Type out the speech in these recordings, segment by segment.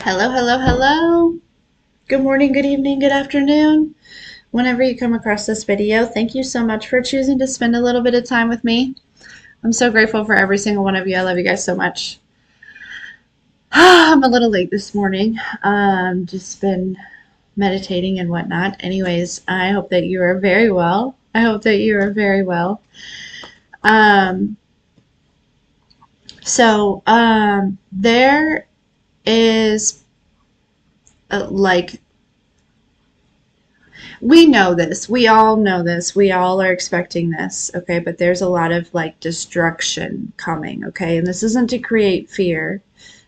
Hello, hello, hello. Good morning, good evening, good afternoon. Whenever you come across this video, thank you so much for choosing to spend a little bit of time with me. I'm so grateful for every single one of you. I love you guys so much. I'm a little late this morning. Just been meditating and whatnot. Anyways, I hope that you are very well. I hope that you are very well. Um, there is like we know this. We all know this. We all are expecting this. Okay. But there's a lot of like destruction coming. Okay. And this isn't to create fear.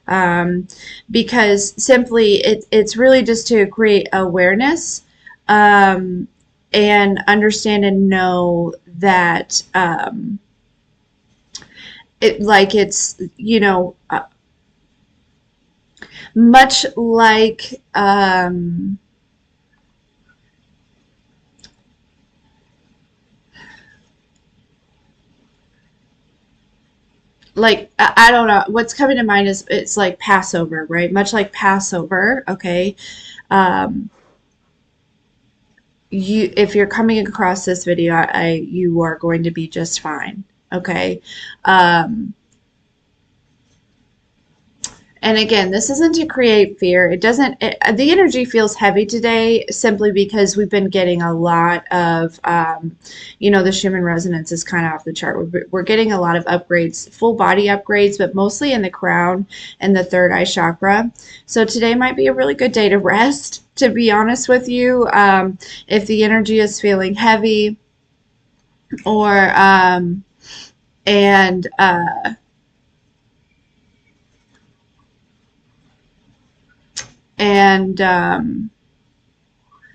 Um, because simply it's really just to create awareness um, and understand and know that it's much like I don't know what's coming to mind is it's like Passover, right? Much like Passover, okay. Um, you if you're coming across this video, you are going to be just fine, okay. Um, And again, this isn't to create fear. It doesn't, the energy feels heavy today simply because we've been getting a lot of, the Schumann resonance is kind of off the chart. We're getting a lot of upgrades, full body upgrades, but mostly in the crown and the third eye chakra. So today might be a really good day to rest, to be honest with you. If the energy is feeling heavy or, and, and,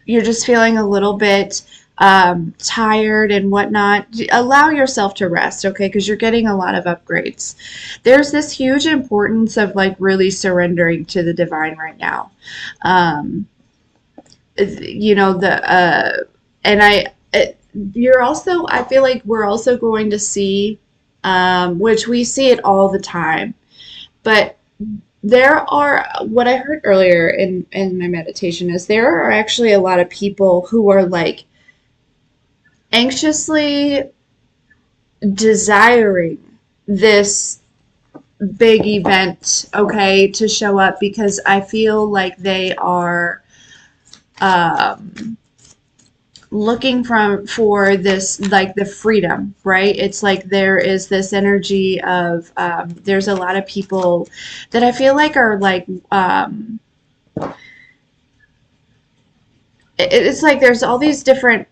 you're just feeling a little bit tired and whatnot, allow yourself to rest, okay? Because you're getting a lot of upgrades. There's this huge importance of like really surrendering to the divine right now. Um, the and you're also, I feel like we're also going to see, which we see it all the time, but there are, what I heard earlier in my meditation is there are actually a lot of people who are like anxiously desiring this big event, okay, to show up because I feel like they are um, looking for this like the freedom, right? It's like there is this energy of there's a lot of people that I feel like are like it's like there's all these different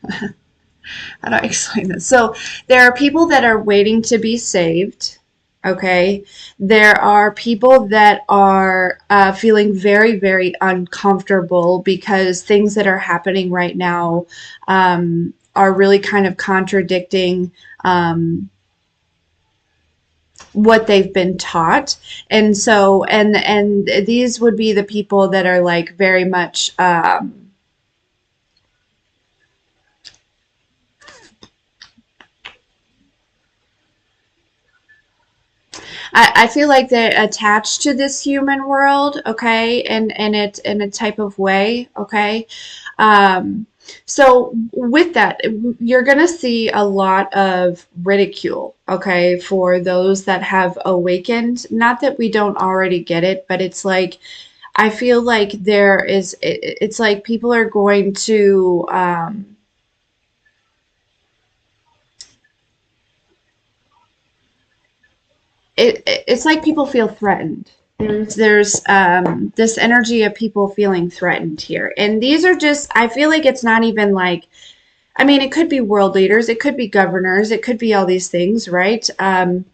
how do I explain this? So there are people that are waiting to be saved. Okay. There are people that are feeling very, very uncomfortable because things that are happening right now are really kind of contradicting what they've been taught. And so, and these would be the people that are like very much, I feel like they're attached to this human world, okay, and it in a type of way, okay. Um, so with that, you're gonna see a lot of ridicule, okay, for those that have awakened. Not that we don't already get it, but it's like I feel like it's like people are going to it's like people feel threatened. There's this energy of people feeling threatened here, and these are just. I feel like it's not even like. I mean, it could be world leaders, it could be governors, it could be all these things, right? But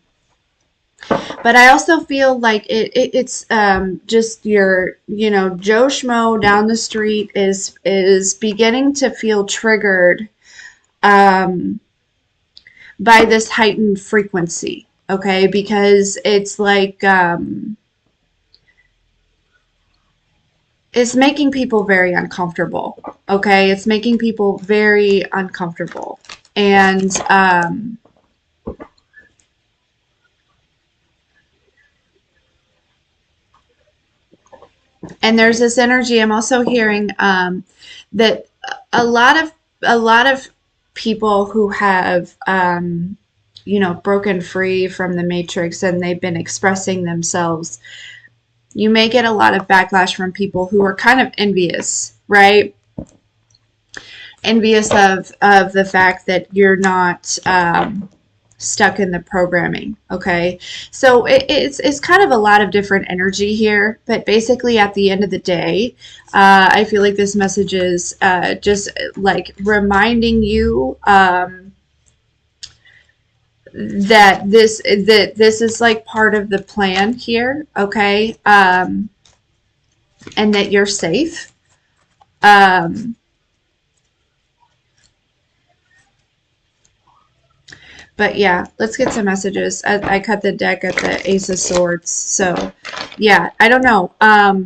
I also feel like it's just your, Joe Schmo down the street is beginning to feel triggered um, by this heightened frequency. Okay, because it's like it's making people very uncomfortable. Okay, it's making people very uncomfortable, and And there's this energy. I'm also hearing that a lot of a lot of people who have broken free from the matrix and they've been expressing themselves, you may get a lot of backlash from people who are kind of envious, right? Envious of the fact that you're not stuck in the programming. Okay, so it's kind of a lot of different energy here, but basically at the end of the day, I feel like this message is just like reminding you that this is like part of the plan here. Okay, and that you're safe. um, But yeah, let's get some messages. I cut the deck at the Ace of Swords. So yeah, I don't know. I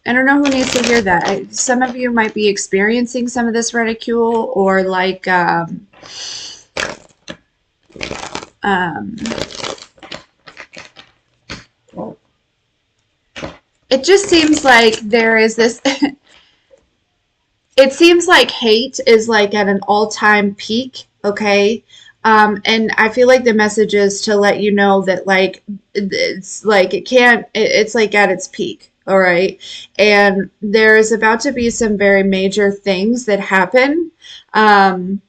don't know who needs to hear that. Some of you might be experiencing some of this ridicule, or like um, it just seems like there is this it seems like hate is like at an all-time peak, okay? And I feel like the message is to let you know that like it's like it's like at its peak, all right? And there is about to be some very major things that happen, um,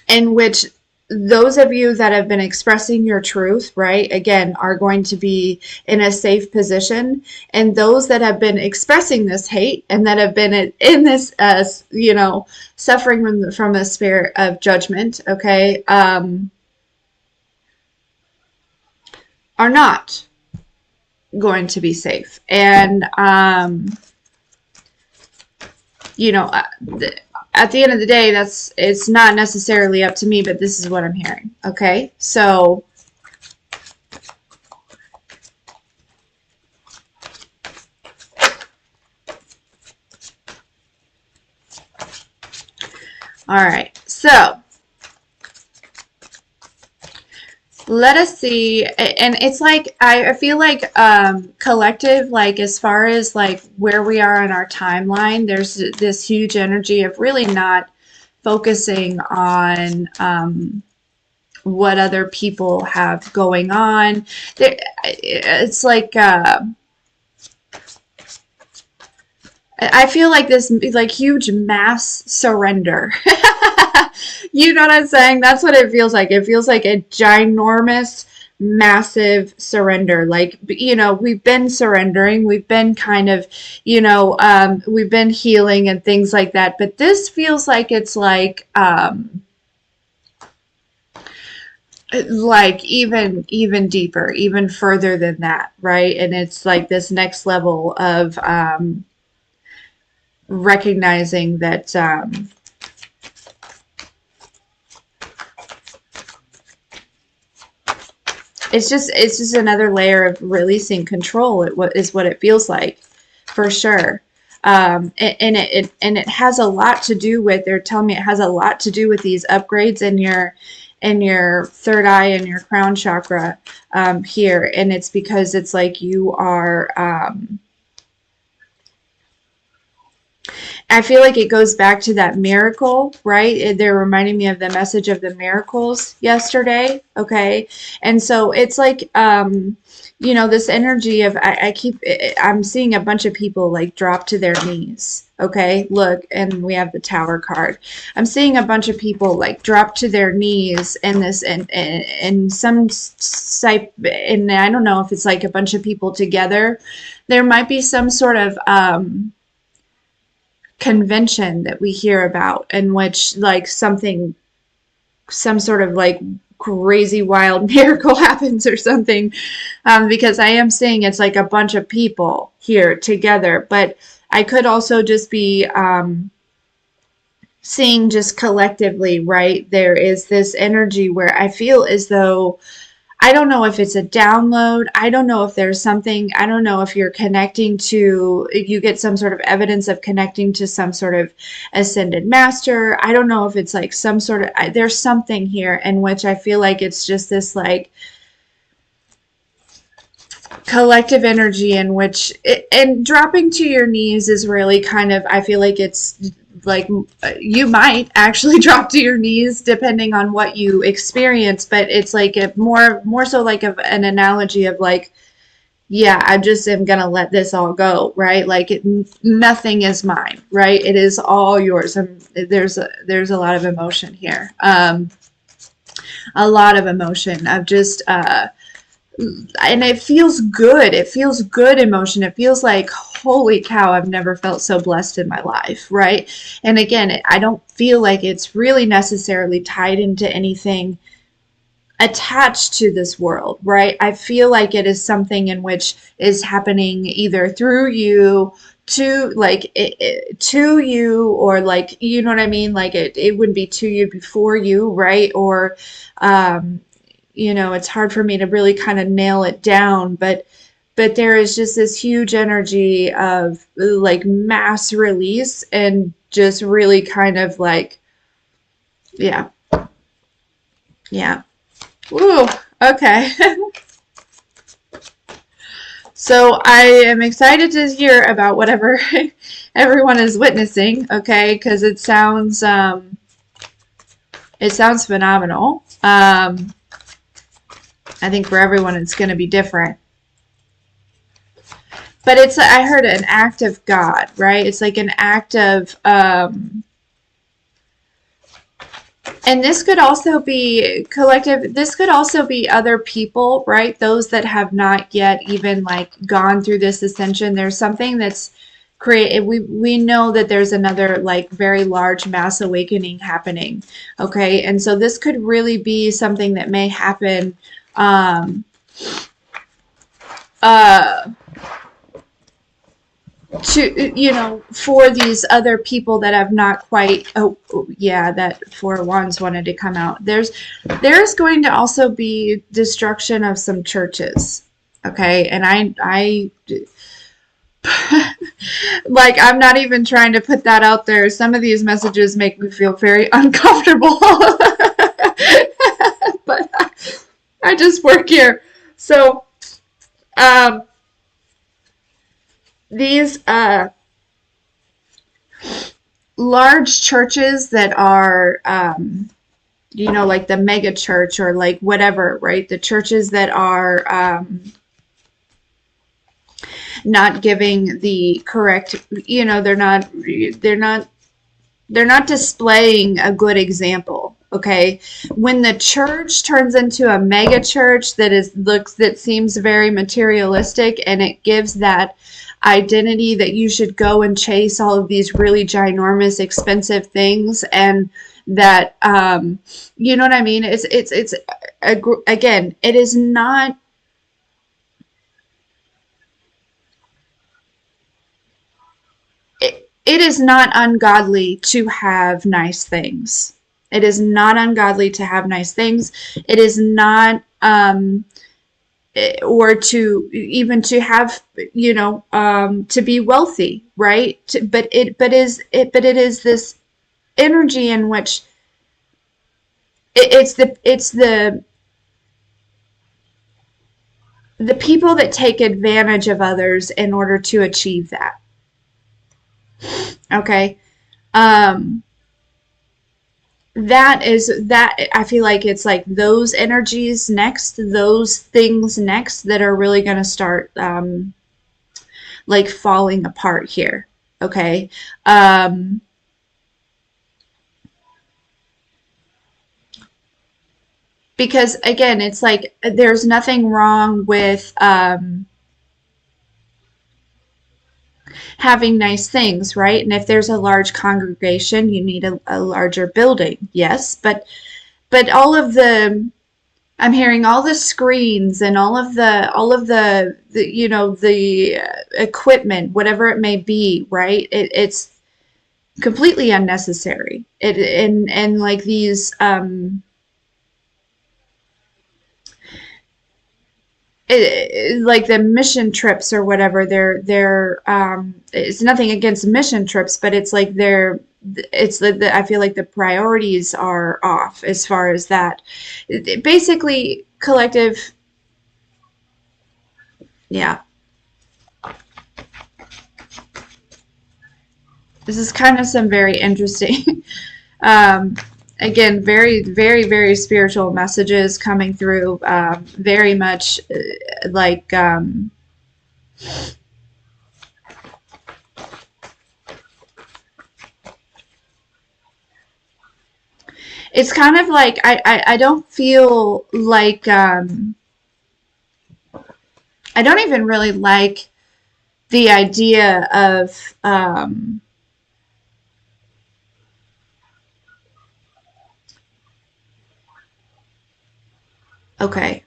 in which those of you that have been expressing your truth, right, again, are going to be in a safe position. And those that have been expressing this hate and that have been in this, suffering from a spirit of judgment, okay, are not going to be safe. And, you know, at the end of the day, it's not necessarily up to me, but this is what I'm hearing. Okay, so all right, so let us see. And it's like I feel like collective, like as far as like where we are in our timeline, there's this huge energy of really not focusing on what other people have going on. It's like I feel like this like huge mass surrender. You know what I'm saying? That's what it feels like. It feels like a ginormous, massive surrender. Like, we've been surrendering. We've been kind of, we've been healing and things like that. But this feels like it's like even deeper, even further than that, right? And it's like this next level of recognizing that it's just another layer of releasing control. Is what it feels like, for sure. And it has a lot to do with. They're telling me it has a lot to do with these upgrades in your third eye and your crown chakra here. And it's because it's like you are. I feel like it goes back to that miracle, right? They're reminding me of the message of the miracles yesterday, okay? And so it's like, this energy of, I'm seeing a bunch of people like drop to their knees, okay? Look, and we have the Tower card. I'm seeing a bunch of people like drop to their knees and some type, and I don't know if it's like a bunch of people together. There might be some sort of, convention that we hear about in which like some sort of like crazy wild miracle happens or something, because I am seeing it's like a bunch of people here together, but I could also just be seeing just collectively, right? There is this energy where I feel as though, I don't know if it's a download. I don't know if there's something. I don't know if you're connecting to, you get some sort of evidence of connecting to some sort of ascended master. I don't know if it's like some sort of, there's something here in which I feel like it's just this like, collective energy in which and dropping to your knees is really kind of, I feel like it's like you might actually drop to your knees depending on what you experience, but it's like a more so like an analogy of like, yeah, I just am gonna let this all go, right? Like nothing is mine, right? It is all yours. And there's a lot of emotion here, a lot of emotion of just and it feels good. It feels good emotion. It feels like, holy cow, I've never felt so blessed in my life, right? And again, I don't feel like it's really necessarily tied into anything attached to this world, right? I feel like it is something in which is happening either through you to like to you, or like, you know what I mean? Like it would be to you before you, right? Or um it's hard for me to really kind of nail it down, but there is just this huge energy of like mass release and just really kind of like, yeah, yeah. Ooh, okay. So I am excited to hear about whatever everyone is witnessing, okay? Because it sounds phenomenal. I think for everyone it's going to be different. But it's, I heard an act of God, right? It's like an act of and this could also be collective. This could also be other people, right? Those that have not yet even like gone through this ascension. There's something that's created. We know that there's another like very large mass awakening happening. Okay. And so this could really be something that may happen um uh to, for these other people that have not quite, yeah, that four wands wanted to come out. There's going to also be destruction of some churches, okay? And I like, I'm not even trying to put that out there. Some of these messages make me feel very uncomfortable. But I just work here. So um these large churches that are, like the mega church or like whatever, right? The churches that are not giving the correct, they're not displaying a good example. Okay, when the church turns into a mega church that seems very materialistic, and it gives that identity that you should go and chase all of these really ginormous expensive things, and that you know what I mean? It's again, it is not, it is not ungodly to have nice things. It is not ungodly to have nice things. It is not, or to even to have, to be wealthy, right? But it is this energy in which it's the people that take advantage of others in order to achieve that. Okay. Um, that I feel like it's like those energies next, those things next that are really going to start like falling apart here. Okay. Um, because again, it's like there's nothing wrong with having nice things, right? And if there's a large congregation, you need a larger building. Yes, but all of the, I'm hearing all the screens and all of the the equipment, whatever it may be, right? It's completely unnecessary. And like these like the mission trips or whatever, they're it's nothing against mission trips, but it's like it's I feel like the priorities are off as far as that. Basically, collective, Yeah. This is kind of some very interesting, um, again, very, very, very spiritual messages coming through. Very much like, it's kind of like I don't feel like, I don't even really like the idea of, okay.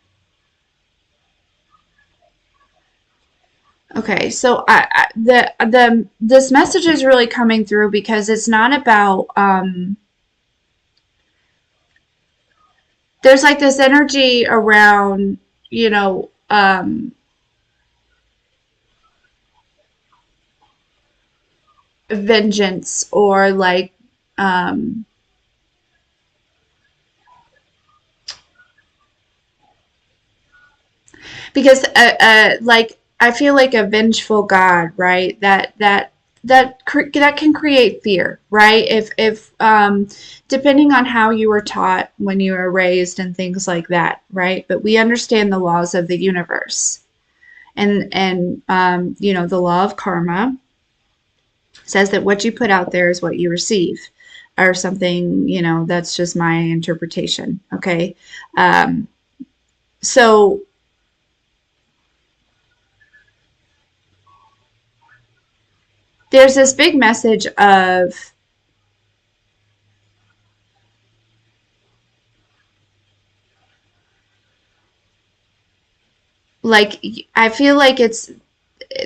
Okay, so the this message is really coming through because it's not about, there's like this energy around, you know, vengeance, or like, um, because like I feel like a vengeful God, right? That can create fear, right? If depending on how you were taught when you were raised and things like that, right? But we understand the laws of the universe, and you know, the law of karma says that what you put out there is what you receive, or something. You know, that's just my interpretation. Okay, um, so there's this big message of, like, I feel like it's,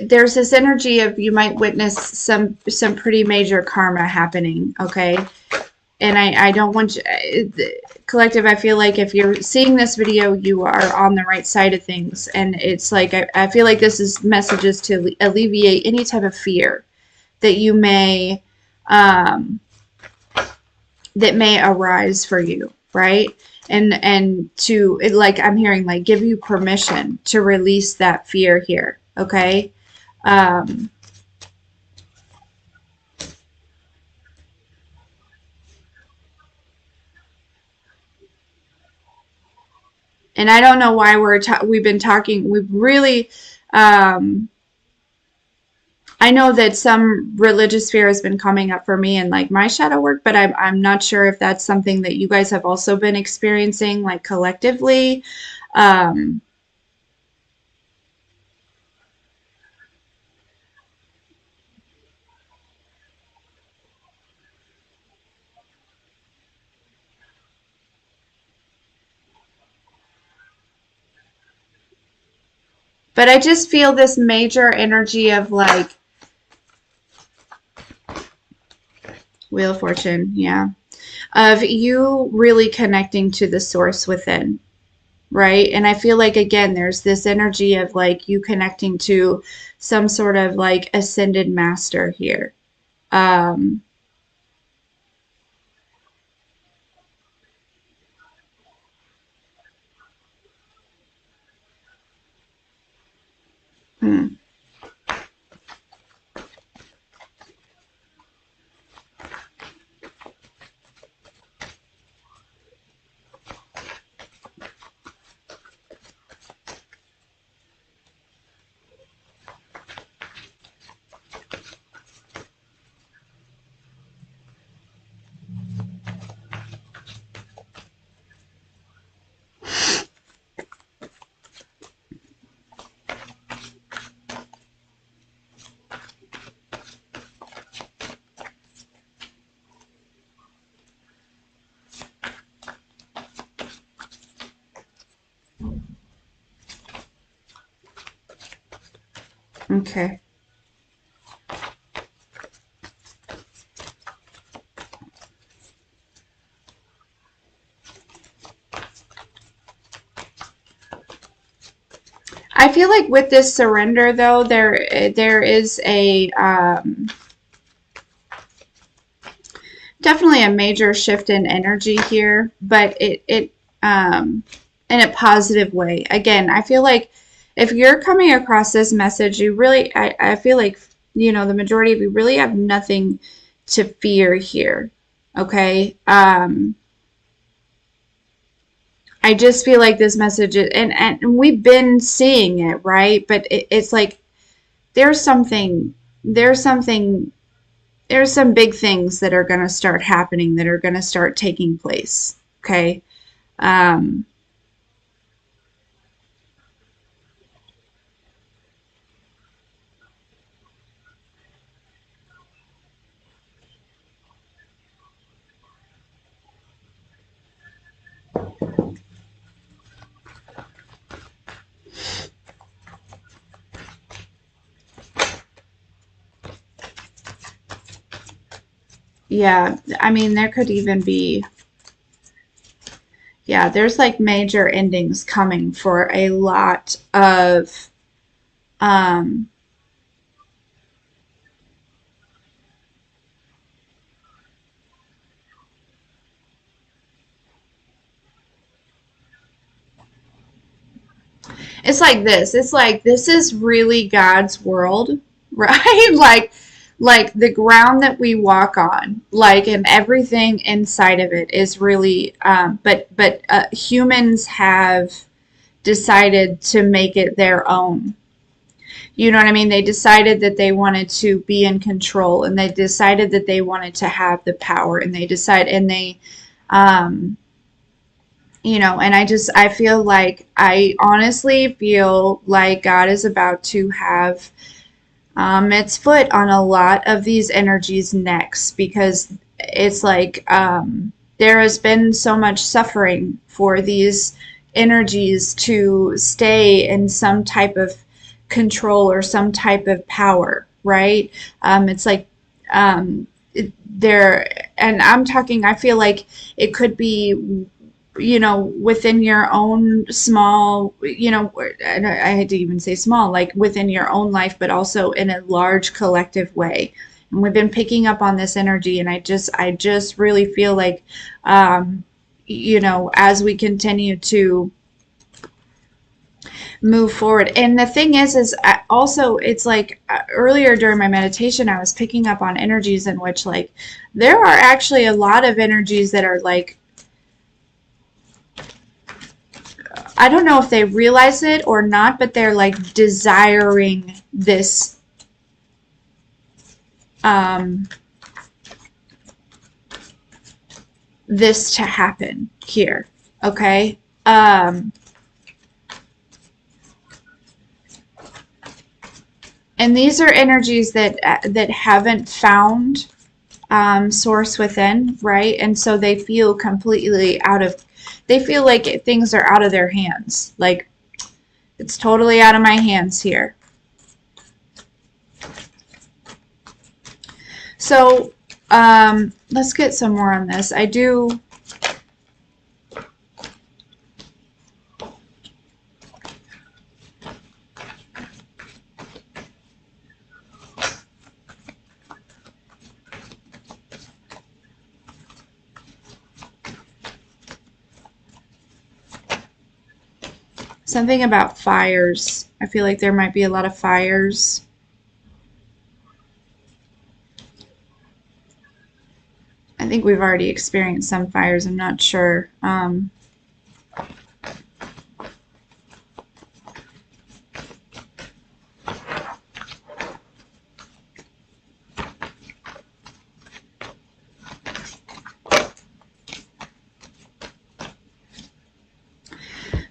there's this energy of you might witness some pretty major karma happening. Okay, and I don't want you, collective, I feel like if you're seeing this video, you are on the right side of things. And it's like, I feel like this is messages to alleviate any type of fear that you may, um, that may arise for you, right? And to it, like, I'm hearing like give you permission to release that fear here. Okay, um, and I don't know why we've been talking. We've really, um, I know that some religious fear has been coming up for me in like my shadow work, but I'm not sure if that's something that you guys have also been experiencing, like, collectively. Um, but I just feel this major energy of like Wheel of Fortune, yeah, of you really connecting to the source within, right? And I feel like, again, there's this energy of like you connecting to some sort of like ascended master here. Um, hmm, okay. I feel like with this surrender, though, there is a, definitely a major shift in energy here, but it in a positive way. Again, I feel like if you're coming across this message, you really, I feel like, the majority of you really have nothing to fear here. Okay. I just feel like this message is, and we've been seeing it, right? But it's like there's something, there's something, there's some big things that are going to start happening, that are going to start taking place. Okay. Um, yeah. I mean, there could even be, yeah, there's like major endings coming for a lot of, um, it's like this. It's like this is really God's world, right? like the ground that we walk on, like, and everything inside of it is really but humans have decided to make it their own. You know what I mean? They decided that they wanted to be in control, and they decided that they wanted to have the power, and they um and I feel like, I honestly feel like God is about to have its foot on a lot of these energies next, because it's like there has been so much suffering for these energies to stay in some type of control or some type of power, right? It's like there, and I'm talking, I feel like it could be, within your own small, I had to even say small, like within your own life, but also in a large collective way. And we've been picking up on this energy, and I just really feel like, as we continue to move forward. And the thing is also, it's like earlier during my meditation, I was picking up on energies in which, like, there are actually a lot of energies that are like, I don't know if they realize it or not, but they're like desiring um, this to happen here. Okay. And these are energies that haven't found source within, right? And so they feel completely they feel like things are out of their hands. Like, it's totally out of my hands here. So let's get some more on this. I do. Something about fires. I feel like there might be a lot of fires. I think we've already experienced some fires. I'm not sure.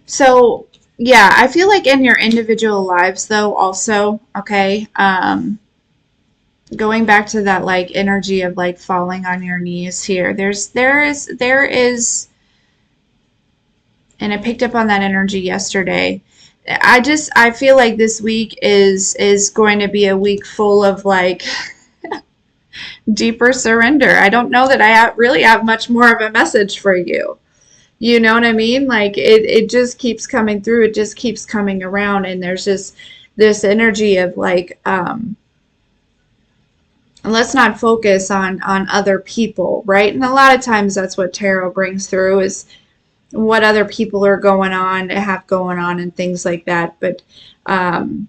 So, yeah, I feel like in your individual lives, though, also, okay, going back to that like energy of like falling on your knees here, there is, and I picked up on that energy yesterday. I feel like this week is going to be a week full of like deeper surrender. I don't know that really have much more of a message for you. You know what I mean? Like it just keeps coming through. It just keeps coming around, and there's just this energy of like, let's not focus on other people, right? And a lot of times that's what tarot brings through, is what other people are going on, have going on, and things like that. But um,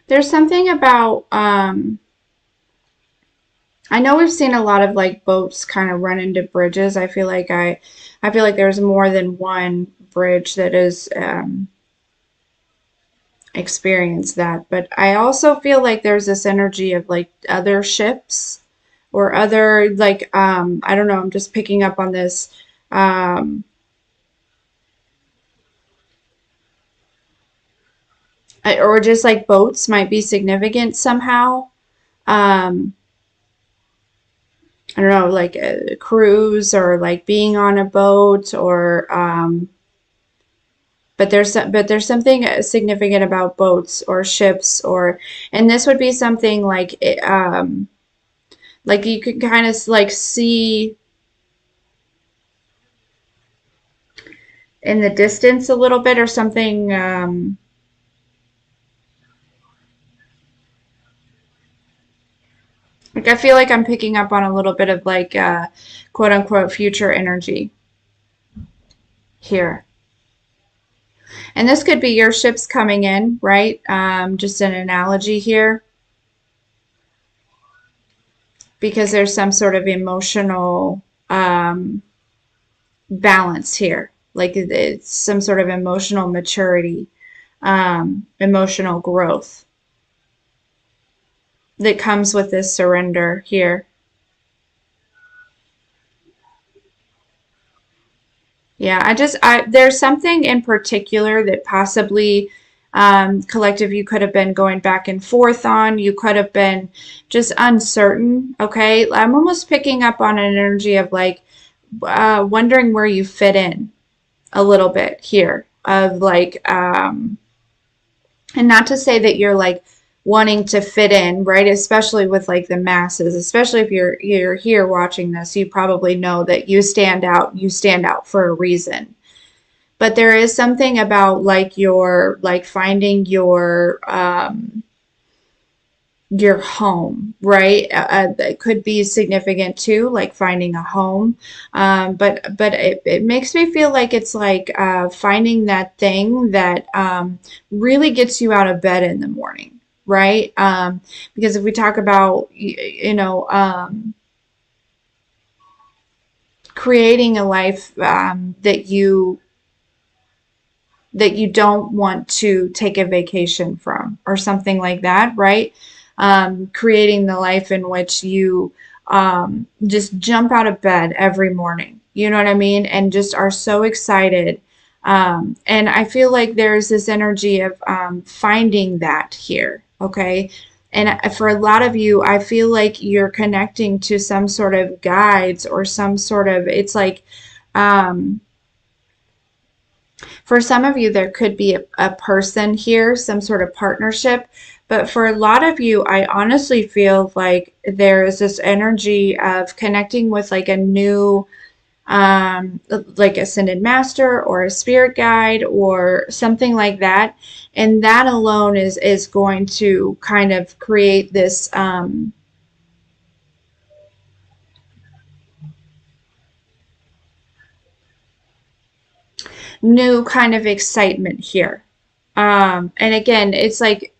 there's something about I know we've seen a lot of like boats kind of run into bridges. I feel like there's more than one bridge that is experienced that. But I also feel like there's this energy of like other ships or other like I don't know, I'm just picking up on this um or just like boats might be significant somehow. Um I don't know, like a cruise or like being on a boat or but there's something significant about boats or ships or and this would be something like you could kind of like see in the distance a little bit or something like I feel like I'm picking up on a little bit of like quote unquote future energy here. And this could be your ships coming in, right? Just an analogy here because there's some sort of emotional balance here. Like it's some sort of emotional maturity, emotional growth that comes with this surrender here. Yeah, there's something in particular that possibly collective you could have been going back and forth on. You could have been just uncertain. Okay. I'm almost picking up on an energy of like wondering where you fit in a little bit here of like, and not to say that you're like wanting to fit in, right? Especially with like the masses, especially if you're here watching this, you probably know that you stand out for a reason. But there is something about like like finding your home, right? That could be significant too, like finding a home. But it makes me feel like it's like finding that thing that really gets you out of bed in the morning, right? Because if we talk about, creating a life that you don't want to take a vacation from or something like that, right? Creating the life in which you just jump out of bed every morning You know what I mean? And just are so excited. And I feel like there's this energy of finding that here, okay? And for a lot of you, I feel like you're connecting to some sort of guides or some sort of, it's like, um, for some of you, there could be a person here, some sort of partnership. But for a lot of you, I honestly feel like there is this energy of connecting with like a new, like ascended master or a spirit guide or something like that. And that alone is going to kind of create this new kind of excitement here. And again, it's like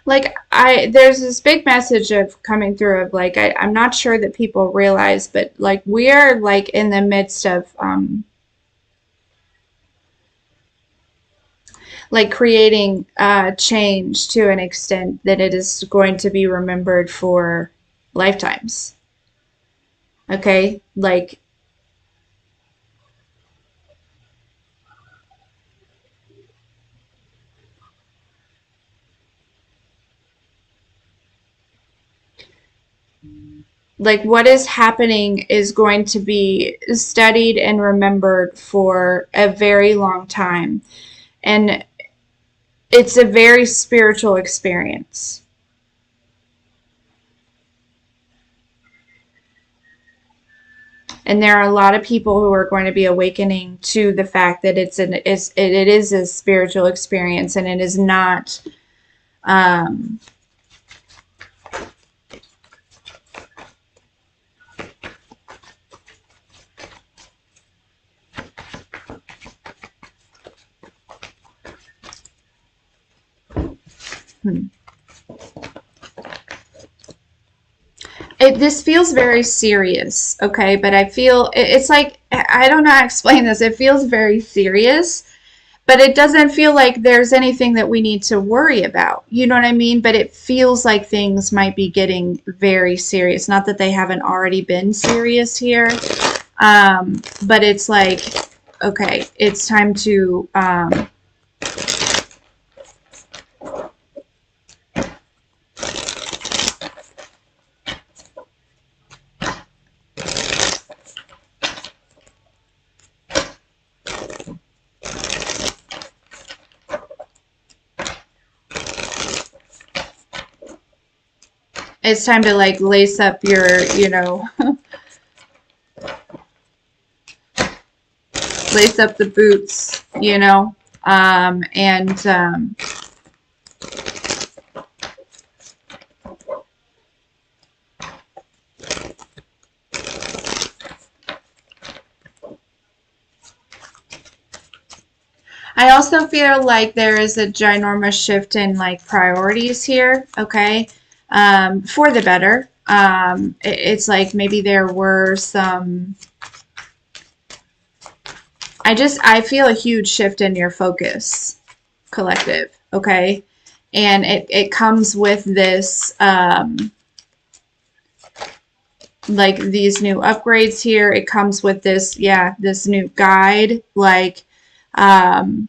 there's this big message of coming through of like I'm not sure that people realize, but like we are like in the midst of like creating change to an extent that it is going to be remembered for lifetimes. Okay, like what is happening is going to be studied and remembered for a very long time, and it's a very spiritual experience. And there are a lot of people who are going to be awakening to the fact that it is a spiritual experience, and it is not um, hmm. This feels very serious, okay? But I feel it's like I don't know how to explain this. It feels very serious, but it doesn't feel like there's anything that we need to worry about. You know what I mean? But it feels like things might be getting very serious. Not that they haven't already been serious here, but it's like, okay, it's time to it's time to like lace up your, lace up the boots, and I also feel like there is a ginormous shift in like priorities here, okay, for the better. It's like maybe there were some, I feel a huge shift in your focus, collective, okay? And it comes with this, like these new upgrades here. It comes with this, yeah, this new guide, like, um,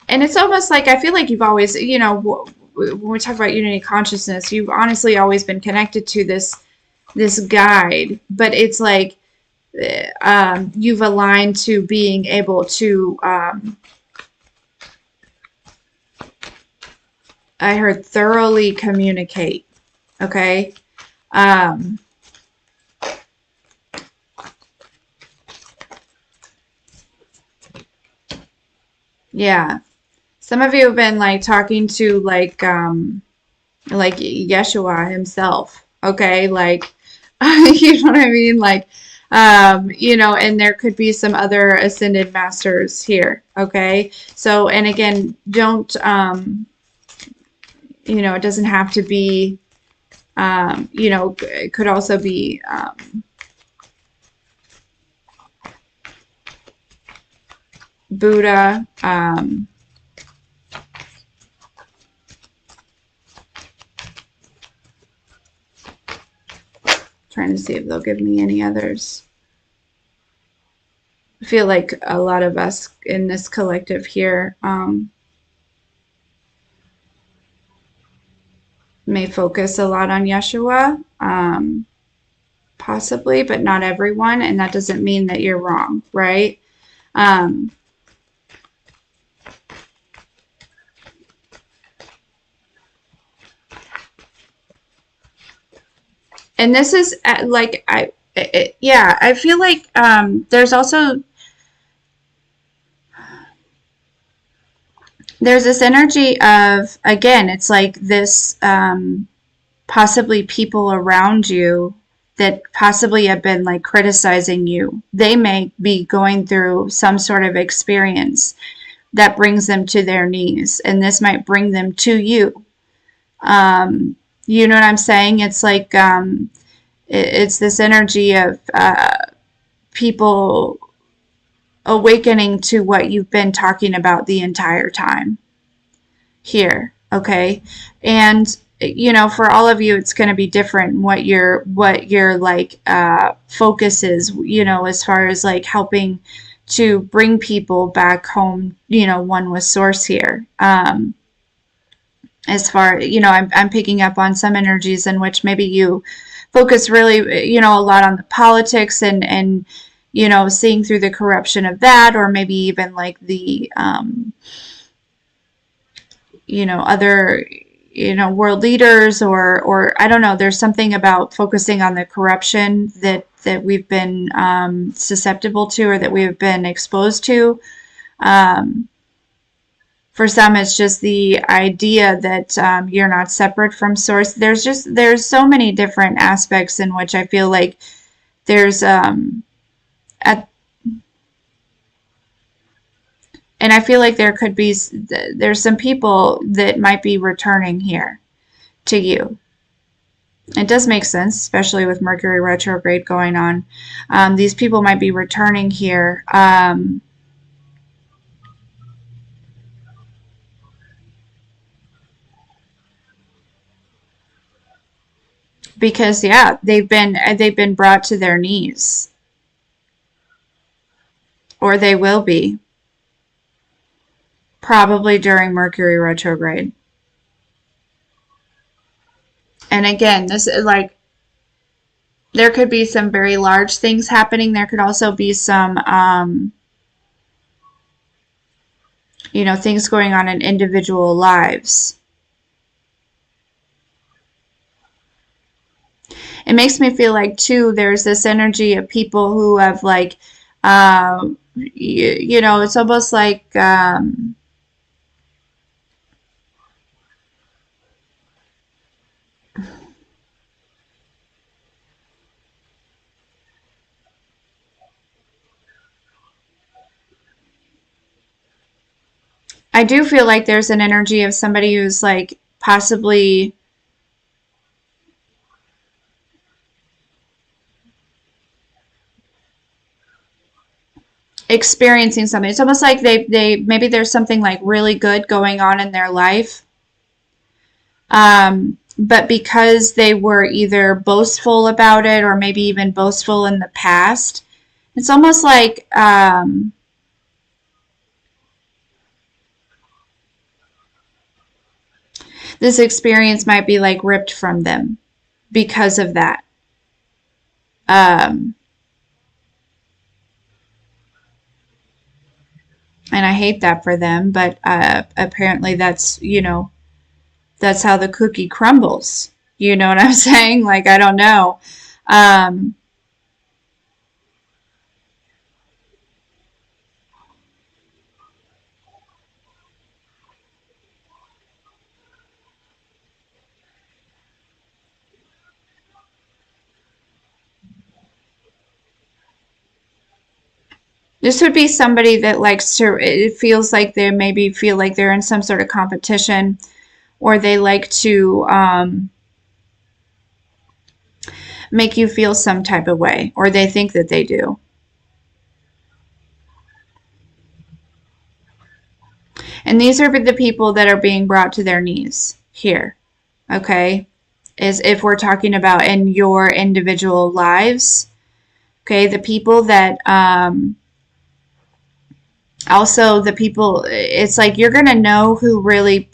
and it's almost like I feel like you've always, when we talk about unity consciousness, you've honestly always been connected to this guide, but it's like you've aligned to being able to, I heard thoroughly communicate. Okay. Um, yeah. Some of you have been like talking to like Yeshua himself. Okay. Like, you know what I mean? Like, and there could be some other ascended masters here. Okay. So, and again, don't, it doesn't have to be, it could also be, Buddha, trying to see if they'll give me any others. I feel like a lot of us in this collective here may focus a lot on Yeshua, possibly, but not everyone, and that doesn't mean that you're wrong, right? Um, and this is like yeah, I feel like there's this energy of, again, it's like this, possibly people around you that possibly have been like criticizing you. They may be going through some sort of experience that brings them to their knees, and this might bring them to you. You know what I'm saying? It's like, it's this energy of people awakening to what you've been talking about the entire time here. Okay. And for all of you, it's going to be different what your like focus is, as far as like helping to bring people back home, one with source here. As far, I'm picking up on some energies in which maybe you focus really, a lot on the politics and seeing through the corruption of that, or maybe even like the other, world leaders, or I don't know, there's something about focusing on the corruption that we've been susceptible to, or that we've been exposed to. For some, it's just the idea that you're not separate from source. There's so many different aspects in which I feel like there's at and I feel like there's some people that might be returning here to you. It does make sense, especially with Mercury retrograde going on. These people might be returning here. Because yeah, they've been brought to their knees, or they will be, probably during Mercury retrograde. And again, this is like, there could be some very large things happening. There could also be some things going on in individual lives. It makes me feel like too, there's this energy of people who have like, it's almost like, I do feel like there's an energy of somebody who's like possibly experiencing something. It's almost like they maybe there's something like really good going on in their life. But because they were either boastful about it, or maybe even boastful in the past, it's almost like this experience might be like ripped from them because of that. Um, And I hate that for them, but apparently that's, that's how the cookie crumbles. You know what I'm saying? Like, I don't know. Um, this would be somebody that likes to, it feels like they maybe feel like they're in some sort of competition, or they like to make you feel some type of way, or they think that they do. And these are the people that are being brought to their knees here, okay? Is if we're talking about in your individual lives, okay? The people that, also the people, it's like you're going to know who really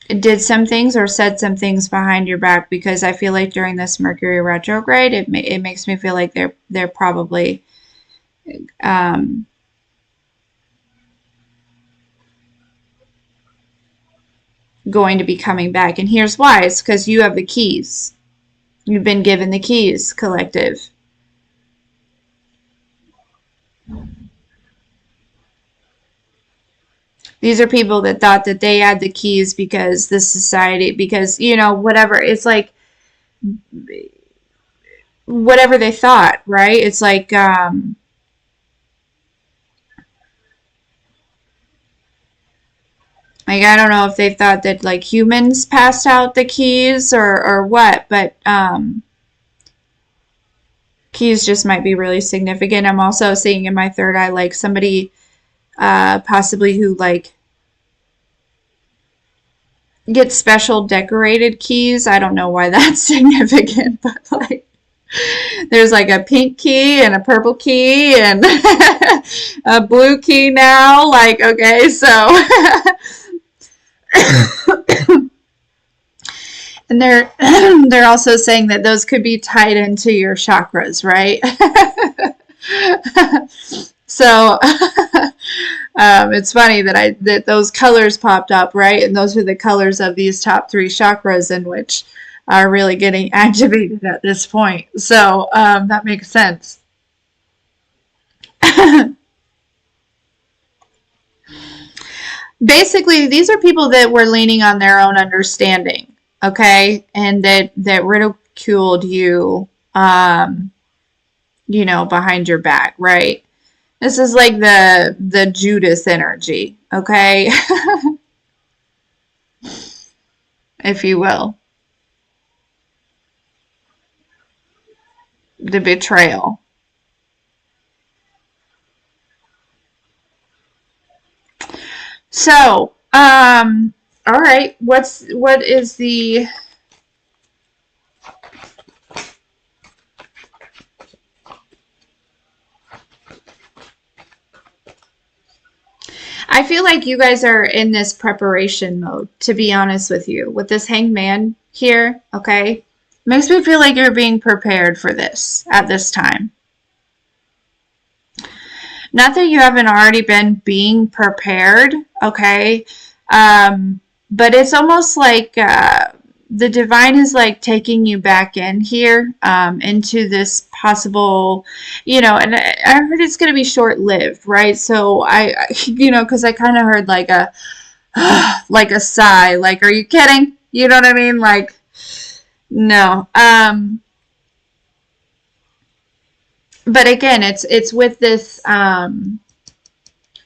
did some things or said some things behind your back, because I feel like during this Mercury retrograde, it makes me feel like they're probably um, going to be coming back. And here's why: it's because you have the keys. You've been given the keys, collective. These are people that thought that they had the keys because the society, because, whatever. It's like whatever they thought, right? It's like I don't know if they thought that like humans passed out the keys or what, but keys just might be really significant. I'm also seeing in my third eye like somebody possibly who like gets special decorated keys. I don't know why that's significant, but like there's like a pink key and a purple key and a blue key now. Like, okay, so and they're they're also saying that those could be tied into your chakras, right? So it's funny that those colors popped up, right? And those are the colors of these top three chakras, in which are really getting activated at this point. So that makes sense. Basically, these are people that were leaning on their own understanding, okay, and that ridiculed you, behind your back, right? This is like the Judas energy, okay, if you will, the betrayal. So, all right, what is the I feel like you guys are in this preparation mode, to be honest with you. With this hangman here, okay? Makes me feel like you're being prepared for this at this time. Not that you haven't already been being prepared, okay? But it's almost like the divine is like taking you back in here into this possible, and I heard it's going to be short lived, right? So because I kind of heard like a like a sigh, like, are you kidding? You know what I mean? Like, no. But again, it's with this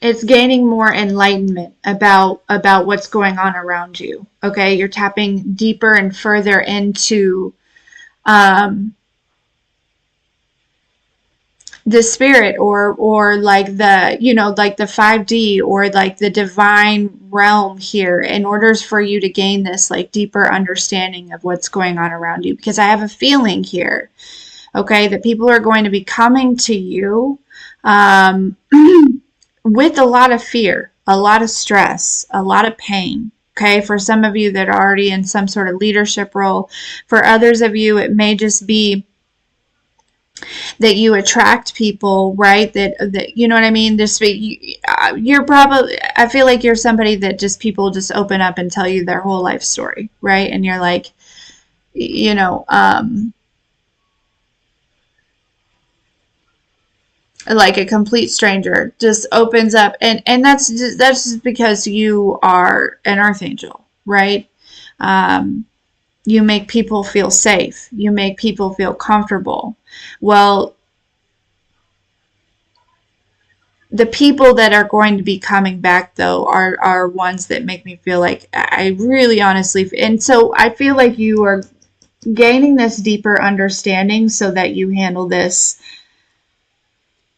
it's gaining more enlightenment about what's going on around you. Okay, you're tapping deeper and further into um, the spirit, or like like the 5D, or like the divine realm here, in order for you to gain this like deeper understanding of what's going on around you. Because I have a feeling here, okay, that people are going to be coming to you um, with a lot of fear, a lot of stress, a lot of pain. Okay, for some of you that are already in some sort of leadership role, for others of you, it may just be that you attract people, right? That you know what I mean. You're probably. I feel like you're somebody that just people just open up and tell you their whole life story, right? And you're like, you know, like a complete stranger just opens up, and that's just because you are an earth angel, right? Um, you make people feel safe. You make people feel comfortable. Well, the people that are going to be coming back though are ones that make me feel like I really honestly, and so I feel like you are gaining this deeper understanding so that you handle this,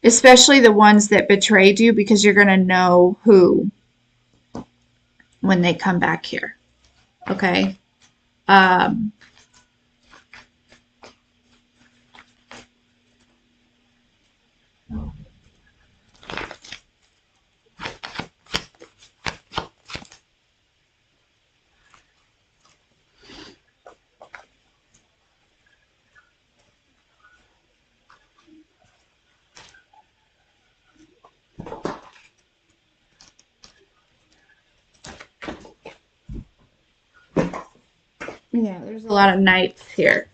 especially the ones that betrayed you, because you're going to know who when they come back here. Okay. um yeah, there's a lot of knights here.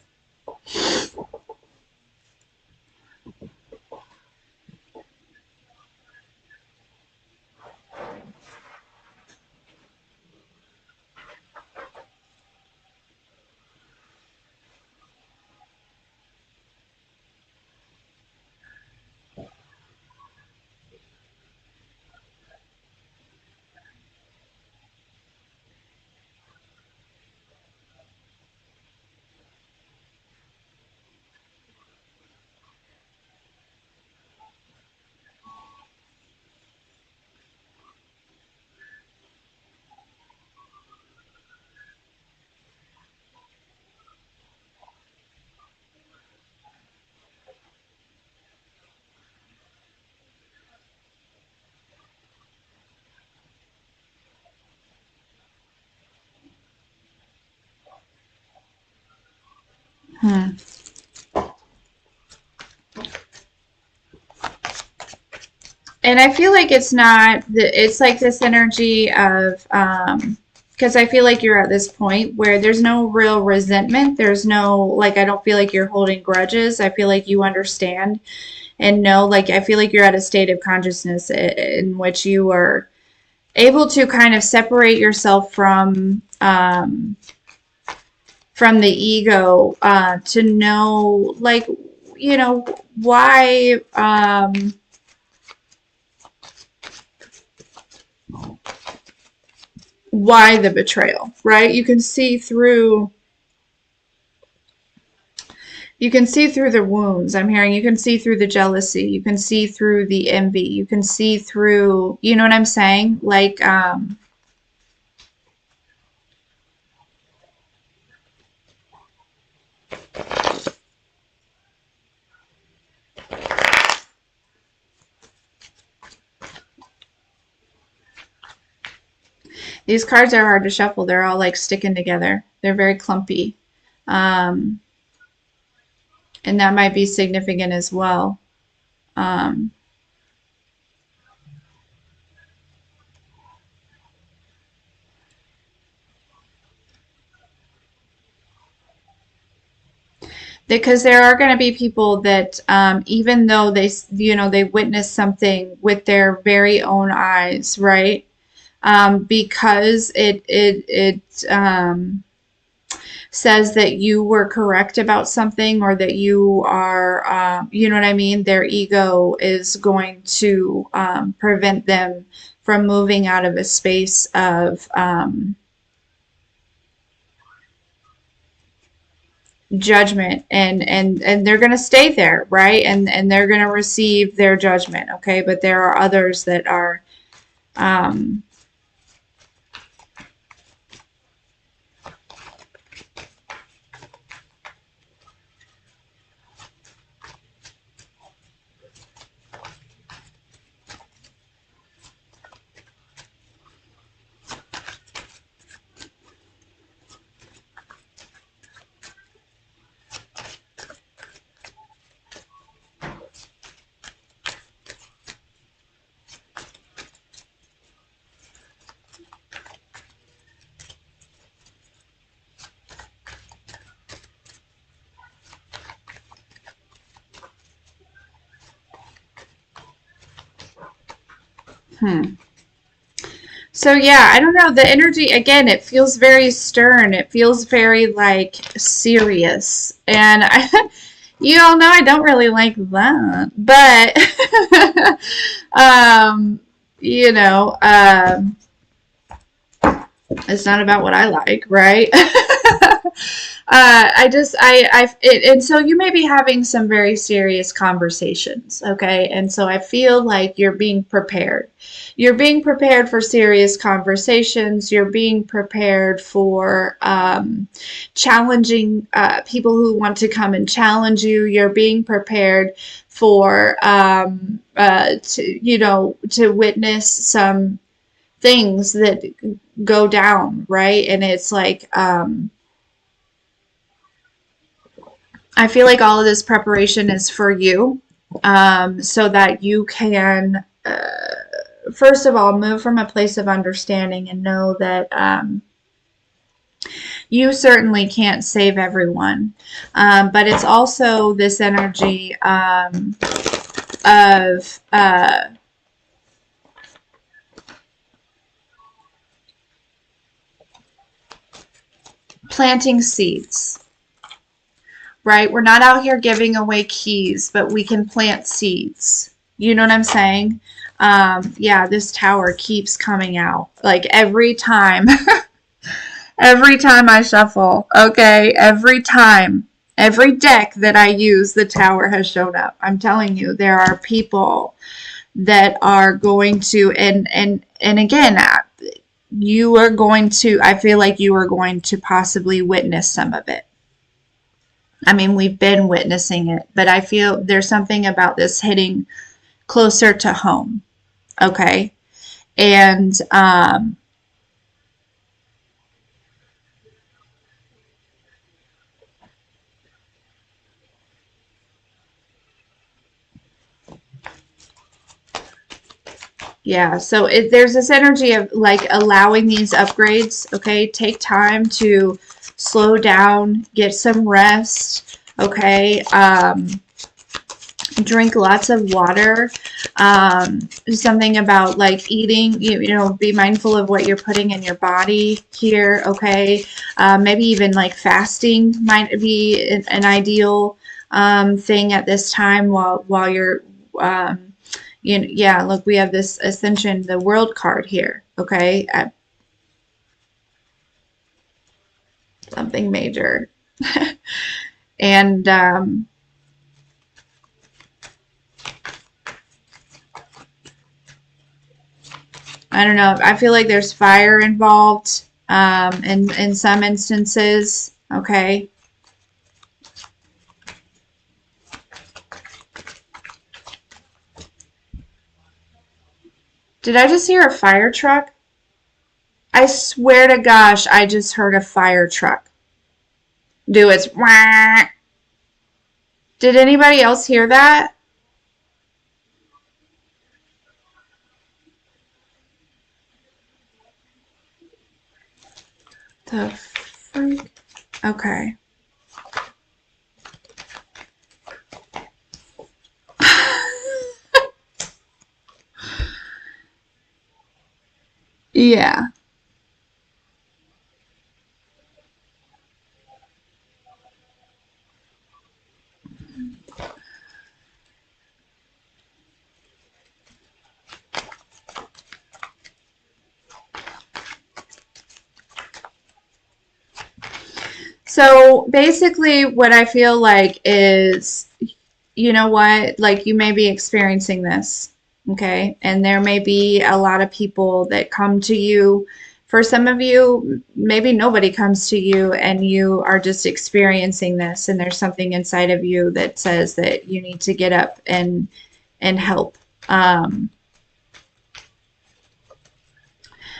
Hmm. And I feel like it's not it's like this energy of because I feel like you're at this point where there's no real resentment. There's no, like, I don't feel like you're holding grudges. I feel like you understand and know, like, I feel like you're at a state of consciousness in which you are able to kind of separate yourself from the ego, to know, like, you know, why why the betrayal, right? You can see through the wounds. I'm hearing you can see through the jealousy, you can see through the envy, you can see through, you know what I'm saying? Like, these cards are hard to shuffle. They're all like sticking together. They're very clumpy. Um, and that might be significant as well. Um, because there are going to be people that, even though they witness something with their very own eyes, right? Because it says that you were correct about something, or that you are, you know what I mean? Their ego is going to prevent them from moving out of a space of judgment, and they're going to stay there, right? And they're going to receive their judgment, okay? But there are others that are, um, Hmm. So yeah, I don't know. The energy again, it feels very stern. It feels very like serious. And I you all know I don't really like that. But you know, it's not about what I like, right? And so you may be having some very serious conversations, okay? And so I feel like you're being prepared. You're being prepared for serious conversations. You're being prepared for challenging people who want to come and challenge you. You're being prepared for to witness some things that go down, right? And it's like I feel like all of this preparation is for you, so that you can first of all move from a place of understanding and know that you certainly can't save everyone, but it's also this energy of planting seeds, right? We're not out here giving away keys, but we can plant seeds. You know what I'm saying? Yeah, this tower keeps coming out. Like every time, every time I shuffle, okay? Every time, every deck that I use, the tower has shown up. I'm telling you, there are people that are going to, and again, you are going to, I feel like you are going to possibly witness some of it. I mean, we've been witnessing it, but I feel there's something about this hitting closer to home. Okay. And yeah, so there's this energy of like allowing these upgrades. Okay. Take time to slow down, get some rest. Okay. Drink lots of water. Something about like eating, be mindful of what you're putting in your body here, okay? Maybe even like fasting might be an ideal thing at this time while you're, yeah, look, we have this Ascension, the World card here, okay? Something major. And, I don't know. I feel like there's fire involved in some instances. Okay. Did I just hear a fire truck? I swear to gosh, I just heard a fire truck do its wah. Did anybody else hear that? The freak? Okay. Yeah. So basically, what I feel like is, you know what, like you may be experiencing this, okay? And there may be a lot of people that come to you. For some of you, maybe nobody comes to you and you are just experiencing this, and there's something inside of you that says that you need to get up and help.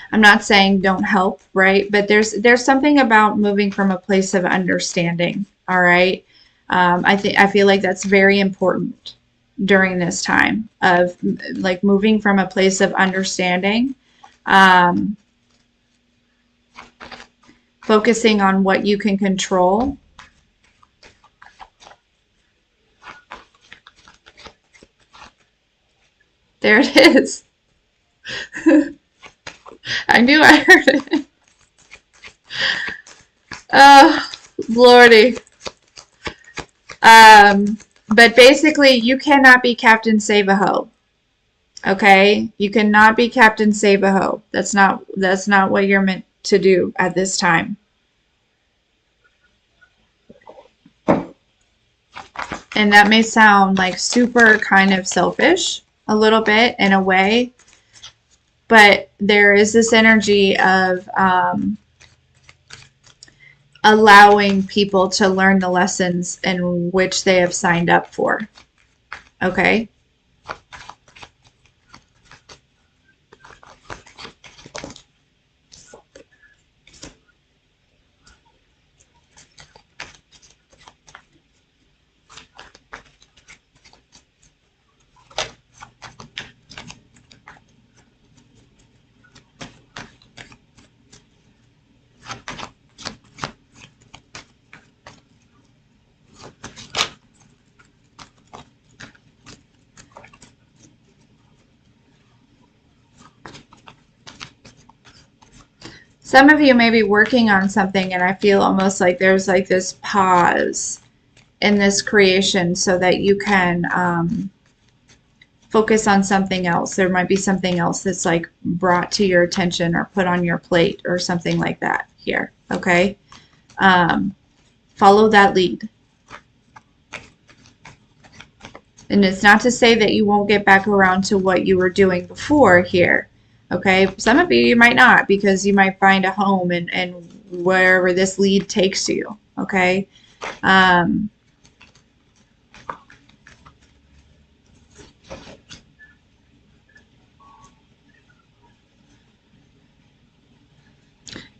I'm not saying don't help, right? But there's something about moving from a place of understanding. All right. I feel like that's very important during this time of like moving from a place of understanding, um, focusing on what you can control. There it is. I knew I heard it. Oh, Lordy. But basically, you cannot be Captain Save-A-Ho. Okay? You cannot be Captain Save-A-Ho. That's not what you're meant to do at this time. And that may sound like super kind of selfish a little bit in a way, but there is this energy of allowing people to learn the lessons in which they have signed up for. Okay? Some of you may be working on something, and I feel almost like there's like this pause in this creation so that you can focus on something else. There might be something else that's like brought to your attention or put on your plate or something like that here. Okay? Follow that lead. And it's not to say that you won't get back around to what you were doing before here. Okay? Some of you might not, because you might find a home and wherever this lead takes you. Okay?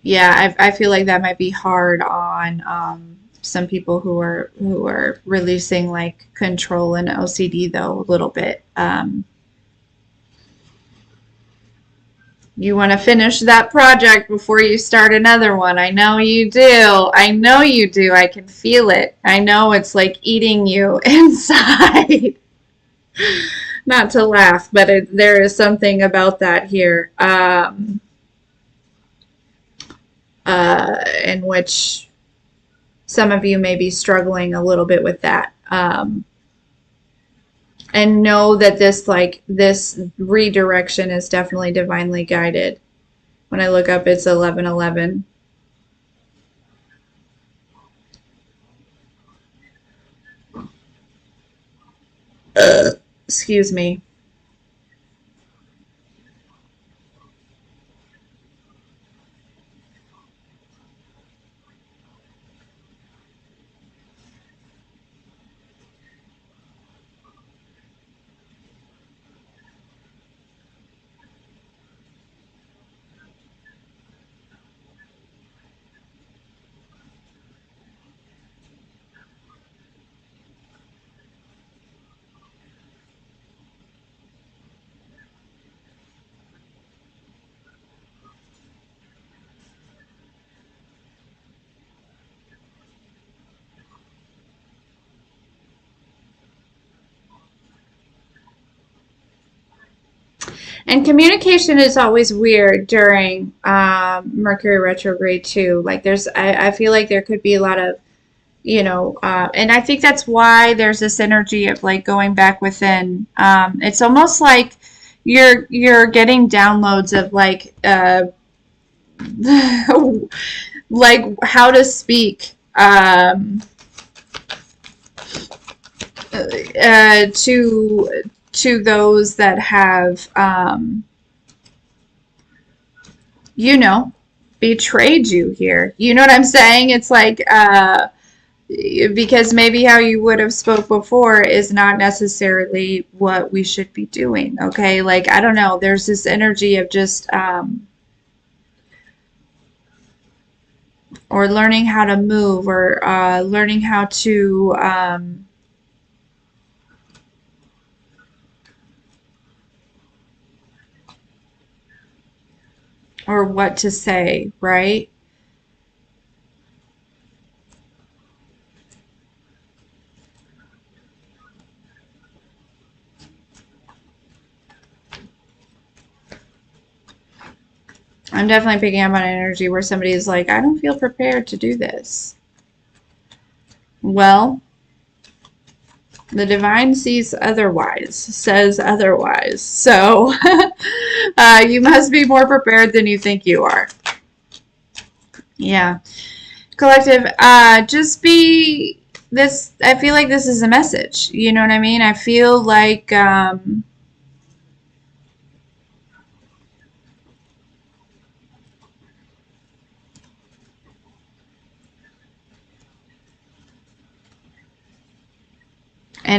Yeah, I feel like that might be hard on some people who are releasing like control and OCD though a little bit. You want to finish that project before you start another one. I know you do. I know you do. I can feel it. I know it's like eating you inside. Not to laugh, but there is something about that here, in which some of you may be struggling a little bit with that. And know that this redirection is definitely divinely guided. When I look up, it's 11:11. Excuse me. And communication is always weird during Mercury retrograde too. Like I feel like there could be a lot of, and I think that's why there's this energy of like going back within. It's almost like you're getting downloads of like like how to speak to those that have you know betrayed you here. You know what I'm saying? It's like because maybe how you would have spoke before is not necessarily what we should be doing. Okay, like I don't know. There's this energy of just or learning how to move or learning how to or what to say, right? I'm definitely picking up on energy where somebody is like, I don't feel prepared to do this. Well, the divine sees otherwise, says otherwise. So you must be more prepared than you think you are. Yeah. Collective, just be this. I feel like this is a message. You know what I mean? I feel like, and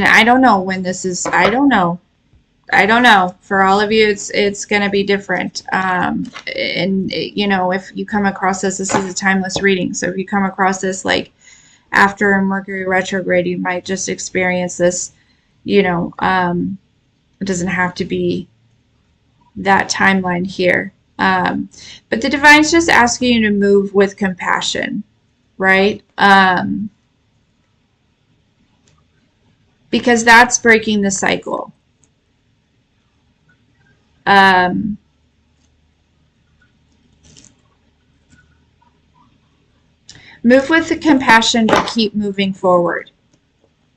I don't know when this is, I don't know. I don't know. For all of you, it's going to be different. And you know, if you come across this is a timeless reading. So if you come across this like after Mercury retrograde, you might just experience this. You know, it doesn't have to be that timeline here. But the divine's just asking you to move with compassion, right? Because that's breaking the cycle. Um, Move with the compassion, but keep moving forward.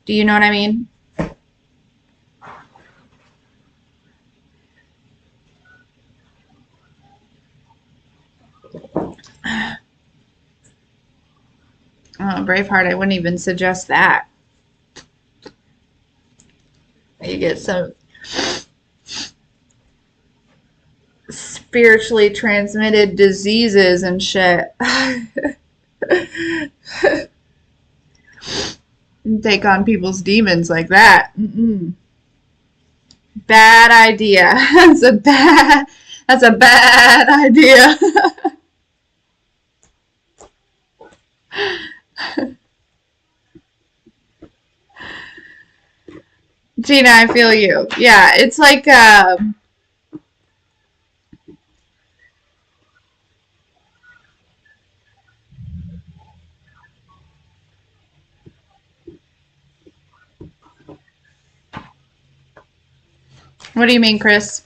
Do you know what I mean? Oh, Braveheart, I wouldn't even suggest that. You get some spiritually transmitted diseases and shit. Take on people's demons like that. Mm-mm. Bad idea. That's a bad idea. Gina, I feel you. Yeah, it's like what do you mean, Chris?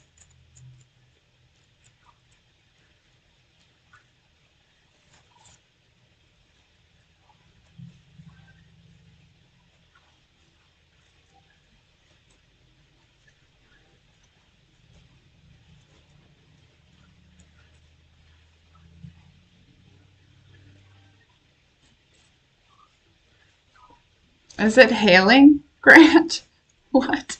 Is it hailing, Grant? What?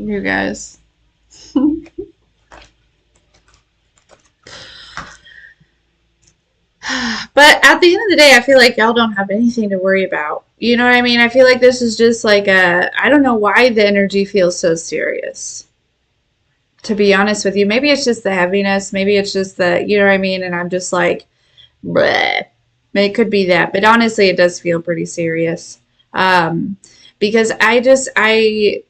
You guys. But at the end of the day, I feel like y'all don't have anything to worry about. You know what I mean? I feel like this is just like a, I don't know why the energy feels so serious. To be honest with you, maybe it's just the heaviness. Maybe it's just the, you know what I mean? And I'm just like, bleh. It could be that. But honestly, it does feel pretty serious. Um, because I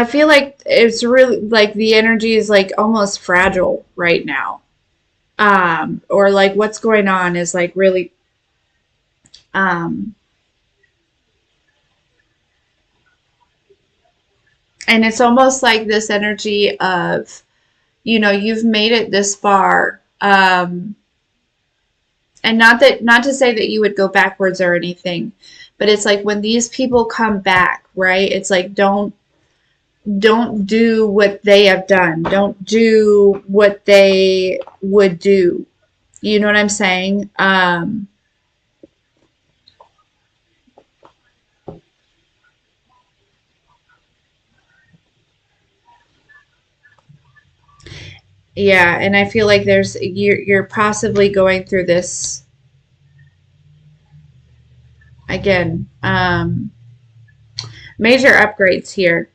feel like it's really like the energy is like almost fragile right now. Or like what's going on is like really, um, and it's almost like this energy of, you know, you've made it this far. And not to say that you would go backwards or anything, but it's like when these people come back, right? It's like don't do what they have done. Don't do what they would do. You know what I'm saying? Yeah, and I feel like you're possibly going through this again. Major upgrades here.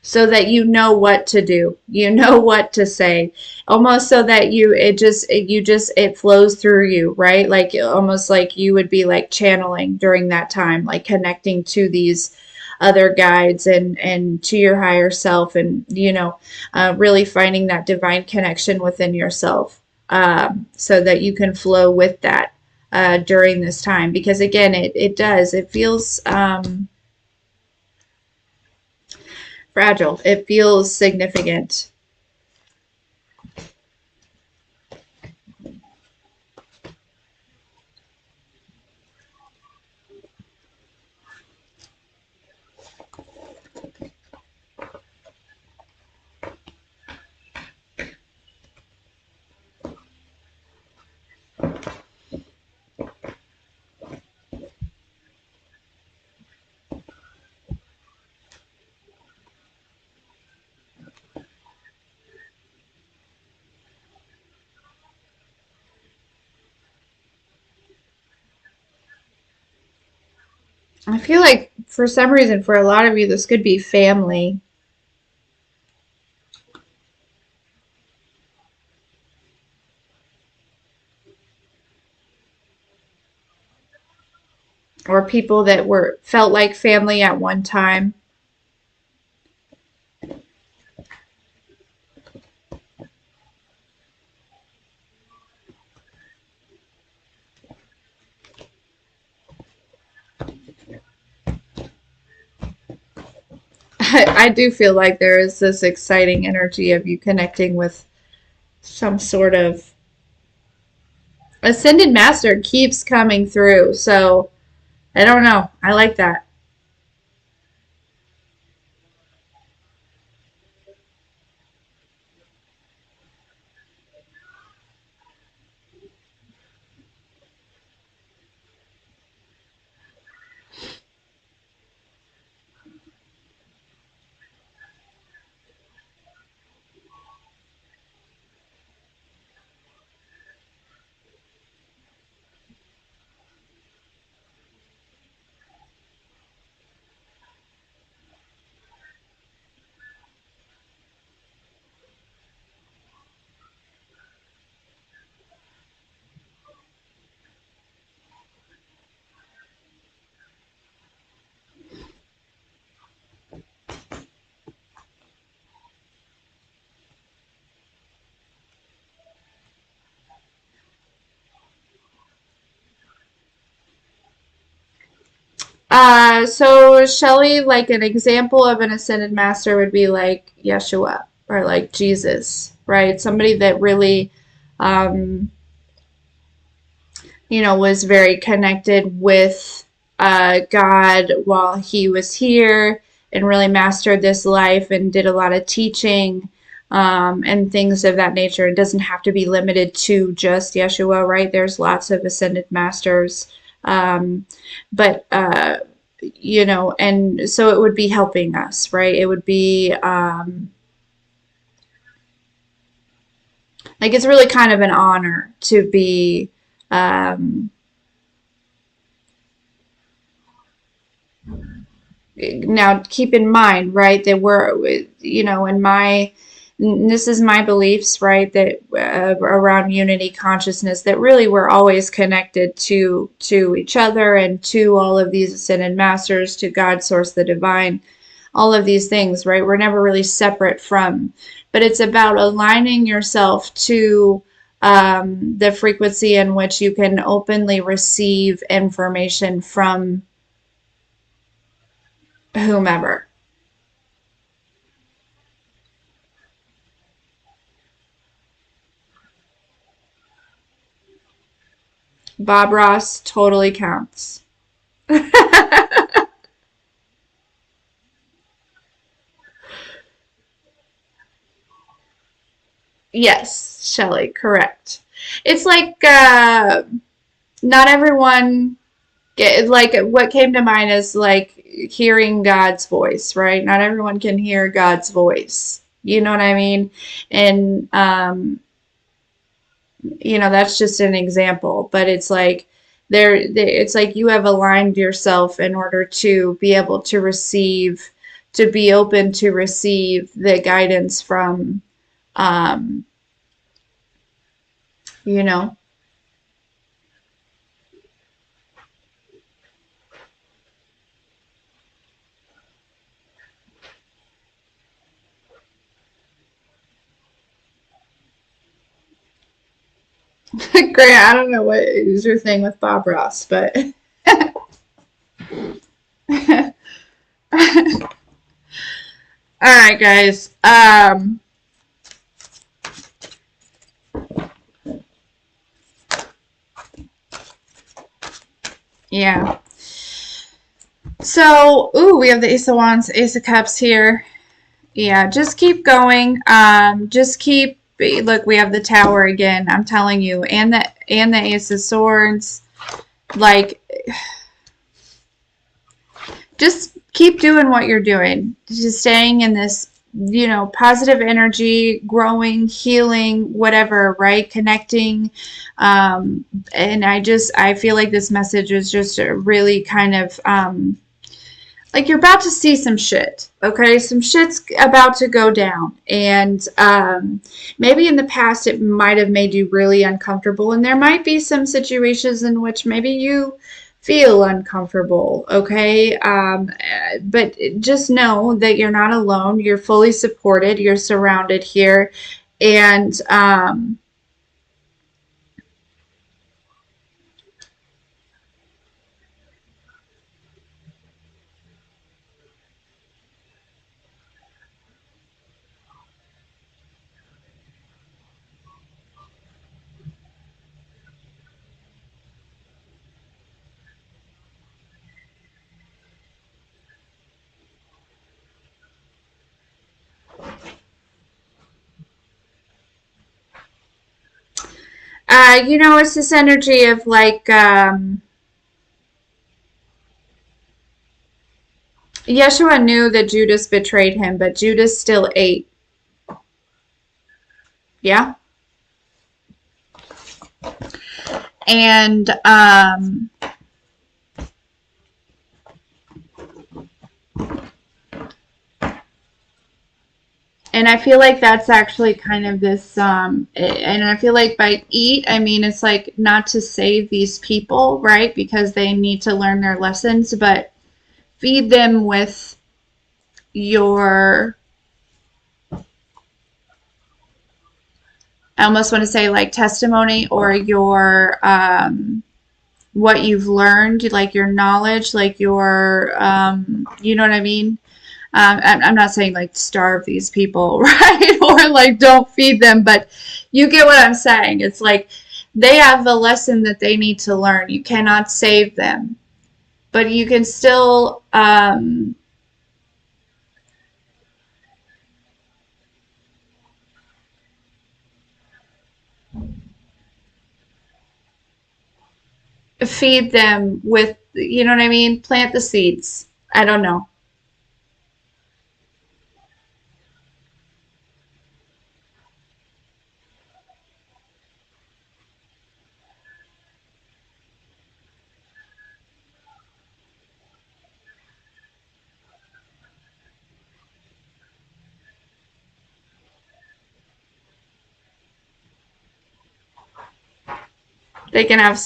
so that you know what to do, you know what to say, almost so that it flows through you, right? Like almost like you would be like channeling during that time, like connecting to these other guides and to your higher self, and really finding that divine connection within yourself, so that you can flow with that during this time, because again it feels fragile. It feels significant. I feel like for some reason, for a lot of you, this could be family or people that were felt like family at one time. I do feel like there is this exciting energy of you connecting with some sort of ascended master keeps coming through. So I don't know. I like that. So Shelley, like an example of an ascended master would be like Yeshua or like Jesus, right? Somebody that really, um, was very connected with God while he was here, and really mastered this life and did a lot of teaching, and things of that nature. It doesn't have to be limited to just Yeshua, right? There's lots of ascended masters. But and so it would be helping us, right? It would be like it's really kind of an honor to be. Um, Now keep in mind, right, that we're, in my, this is my beliefs, right, that around unity consciousness, that really we're always connected to each other and to all of these ascended masters, to God, source, the divine, all of these things, right? We're never really separate from, but it's about aligning yourself to the frequency in which you can openly receive information from whomever. Bob Ross totally counts. Yes, Shelley, correct. It's like not everyone get like what came to mind is like hearing God's voice, right? Not everyone can hear God's voice. You know what I mean? And that's just an example, but it's like it's like you have aligned yourself in order to be able to receive to be open to receive the guidance from, um, you know. Grant, I don't know what is your thing with Bob Ross, but all right, guys. Yeah. So, ooh, we have the Ace of Wands, Ace of Cups here. Yeah, just keep going. Just keep. Look, we have the Tower again. I'm telling you, and the Ace of Swords. Like, just keep doing what you're doing. Just staying in this, positive energy, growing, healing, whatever, right? Connecting. And I feel like this message is just really kind of, like you're about to see some shit, okay? Some shit's about to go down. And maybe in the past it might have made you really uncomfortable. And there might be some situations in which maybe you feel uncomfortable, okay? But just know that you're not alone. You're fully supported. You're surrounded here. And it's this energy of like, Yeshua knew that Judas betrayed him, but Judas still ate. Yeah. And and I feel like that's actually kind of this, and I feel like by eat, I mean, it's like not to save these people, right? Because they need to learn their lessons, but feed them with your, I almost want to say like testimony or your, what you've learned, like your knowledge, like your, you know what I mean? I'm not saying like starve these people, right? Or like don't feed them, but you get what I'm saying. It's like they have the lesson that they need to learn. You cannot save them, but you can still feed them with, you know what I mean? Plant the seeds. I don't know. They can have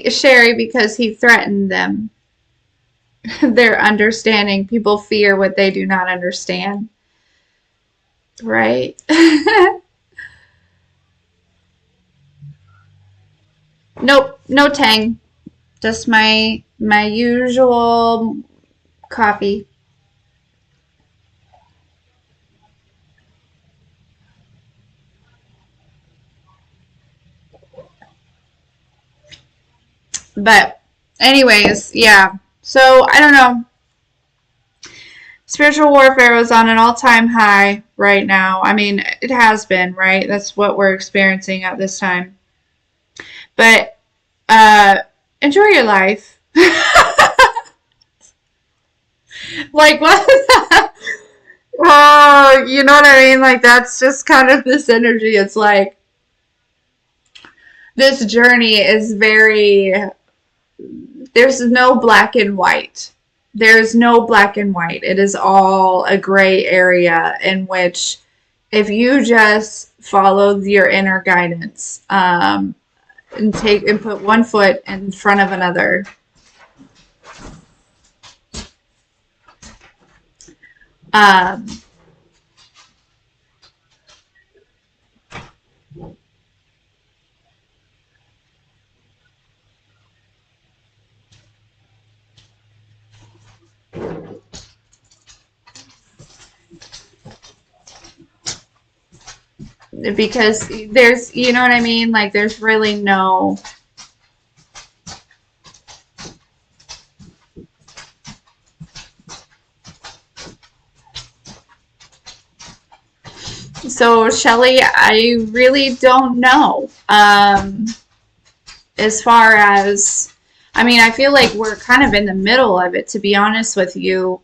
Sherry because he threatened them. Their understanding. People fear what they do not understand, right? Nope, no tang. Just my usual coffee. But anyways, yeah. So I don't know. Spiritual warfare is on an all-time high right now. I mean, it has been, right? That's what we're experiencing at this time. But uh enjoy your life. Like what? Oh, you know what I mean? Like that's just kind of this energy. It's like this journey is very, there's no black and white. There's no black and white. It is all a gray area in which if you just follow your inner guidance, and take and put one foot in front of another, um, because there's, you know what I mean? Like there's really no, so Shelly, I really don't know. As far as, I mean, I feel like we're kind of in the middle of it, to be honest with you.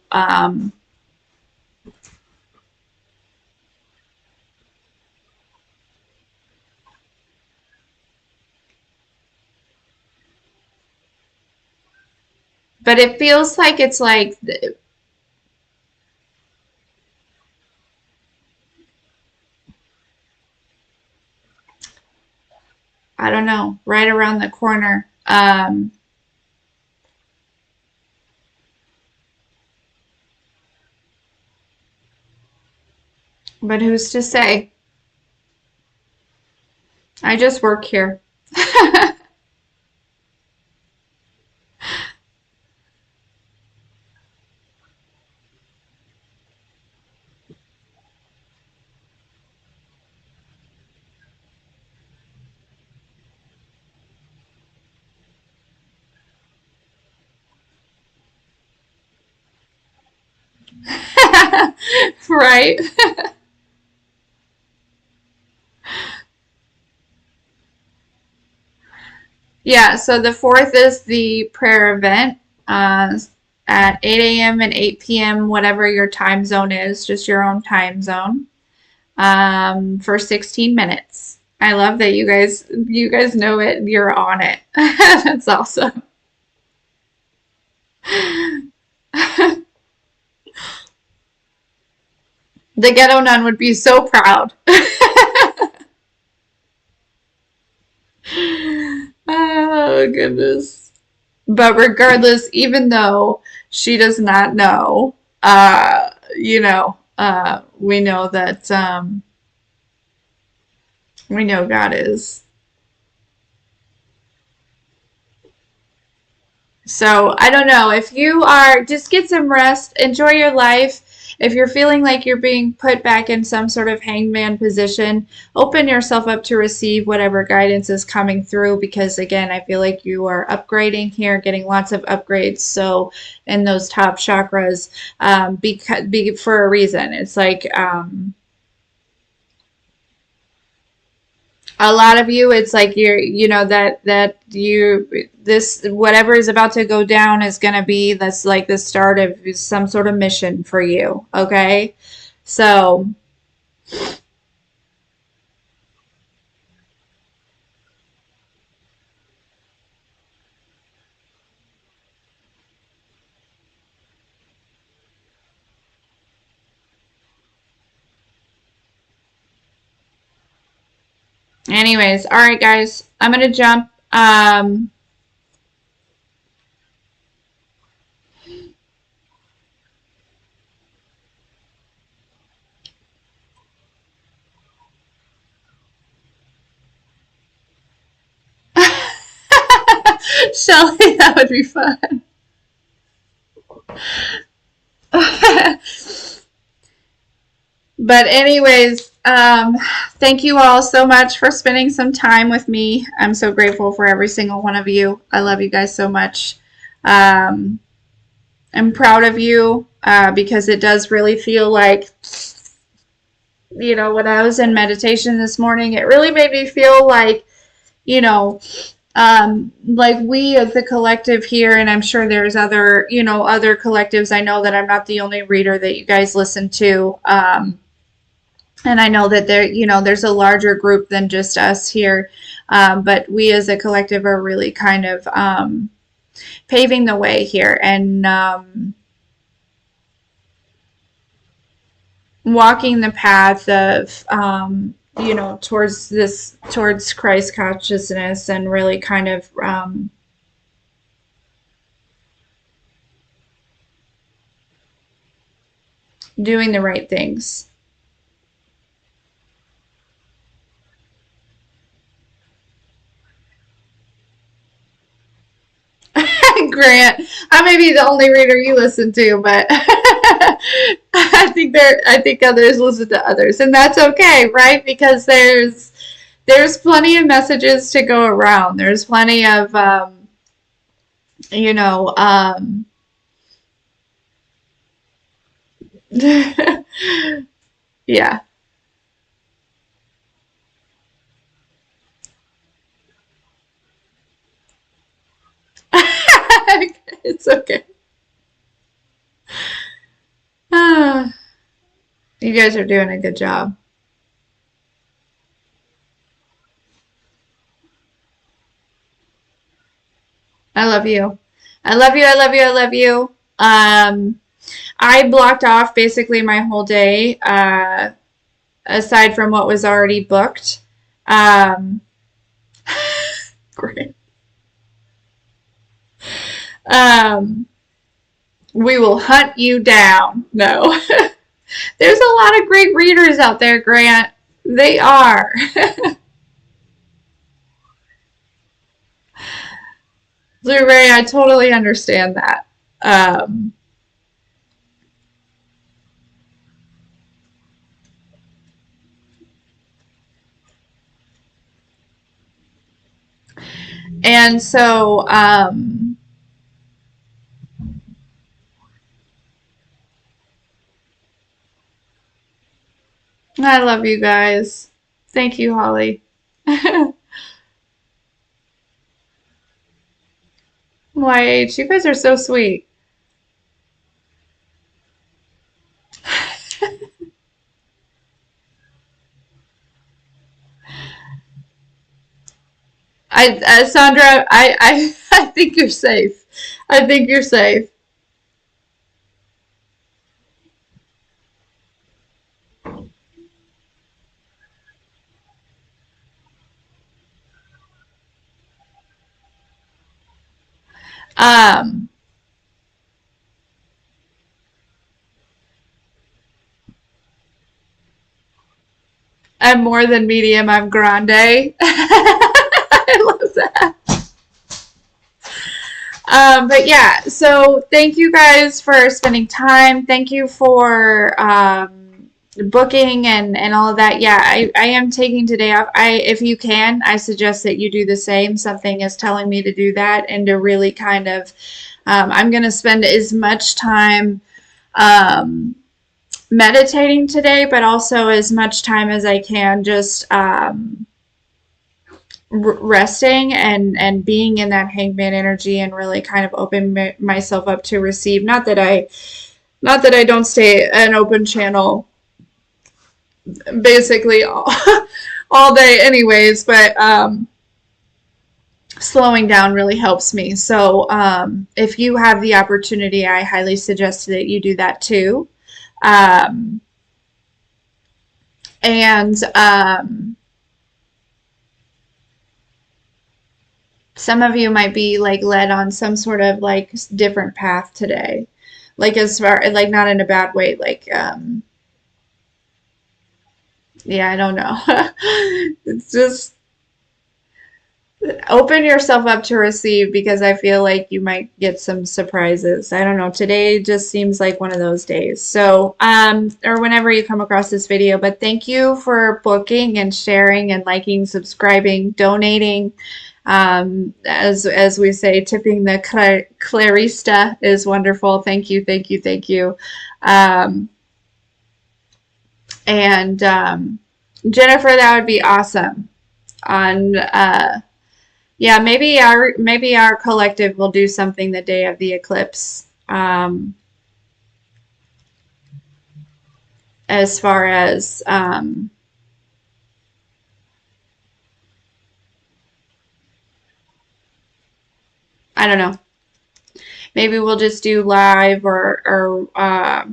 But it feels like it's like, I don't know, right around the corner. But who's to say? I just work here. Right? Yeah, so the fourth is the prayer event at 8 a.m. and 8 p.m., whatever your time zone is, just your own time zone, for 16 minutes. I love that you guys know it and you're on it. That's awesome. The ghetto nun would be so proud. Oh, goodness. But regardless, even though she does not know, we know that, we know God is. So I don't know. If you are, just get some rest, enjoy your life. If you're feeling like you're being put back in some sort of hangman position, open yourself up to receive whatever guidance is coming through because, again, I feel like you are upgrading here, getting lots of upgrades. So, in those top chakras, for a reason. It's like, a lot of you, it's like this, whatever is about to go down is going to be that's like the start of some sort of mission for you. Okay. So anyways, all right, guys, I'm going to jump. Shelly, that would be fun. But anyways, thank you all so much for spending some time with me. I'm so grateful for every single one of you. I love you guys so much. Um, I'm proud of you because it does really feel like, when I was in meditation this morning, it really made me feel you know, like we as the collective here, and I'm sure there's other collectives. I know that I'm not the only reader that you guys listen to. And I know that there's a larger group than just us here. But we as a collective are really kind of paving the way here and walking the path of, towards Christ consciousness and really kind of doing the right things. Grant, I may be the only reader you listen to, but I think others listen to others, and that's okay, right? Because there's plenty of messages to go around. There's plenty of you know yeah. It's okay. Ah, you guys are doing a good job. I love you. I love you. I love you. I love you. I blocked off basically my whole day, aside from what was already booked. Um, great. Um, we will hunt you down. No. There's a lot of great readers out there, Grant. They are. Blue Ray, I totally understand that. Um, and so, I love you guys. Thank you, Holly. YH, you guys are so sweet. Sandra, I think you're safe. I think you're safe. Um, I'm more than medium. I'm grande. I love that. But yeah, so thank you guys for spending time. Thank you for booking and all of that. Yeah, I am taking today off. If you can, I suggest that you do the same. Something is telling me to do that and to really kind of, I'm going to spend as much time um, meditating today, but also as much time as I can just resting and being in that hangman energy and really kind of open myself up to receive. Not that I don't stay an open channel basically all day anyways, but slowing down really helps me. So if you have the opportunity, I highly suggest that you do that too. Um, and some of you might be like led on some sort of like different path today, like as far like not in a bad way, like yeah, I don't know. It's just Open yourself up to receive because I feel like you might get some surprises. I don't know. Today just seems like one of those days. So, or whenever you come across this video, but thank you for booking and sharing and liking, subscribing, donating. As we say, tipping the clarista is wonderful. Thank you, thank you, thank you. Um, and Jennifer, that would be awesome. On Yeah, maybe our collective will do something the day of the eclipse. As far as I don't know. Maybe we'll just do live or I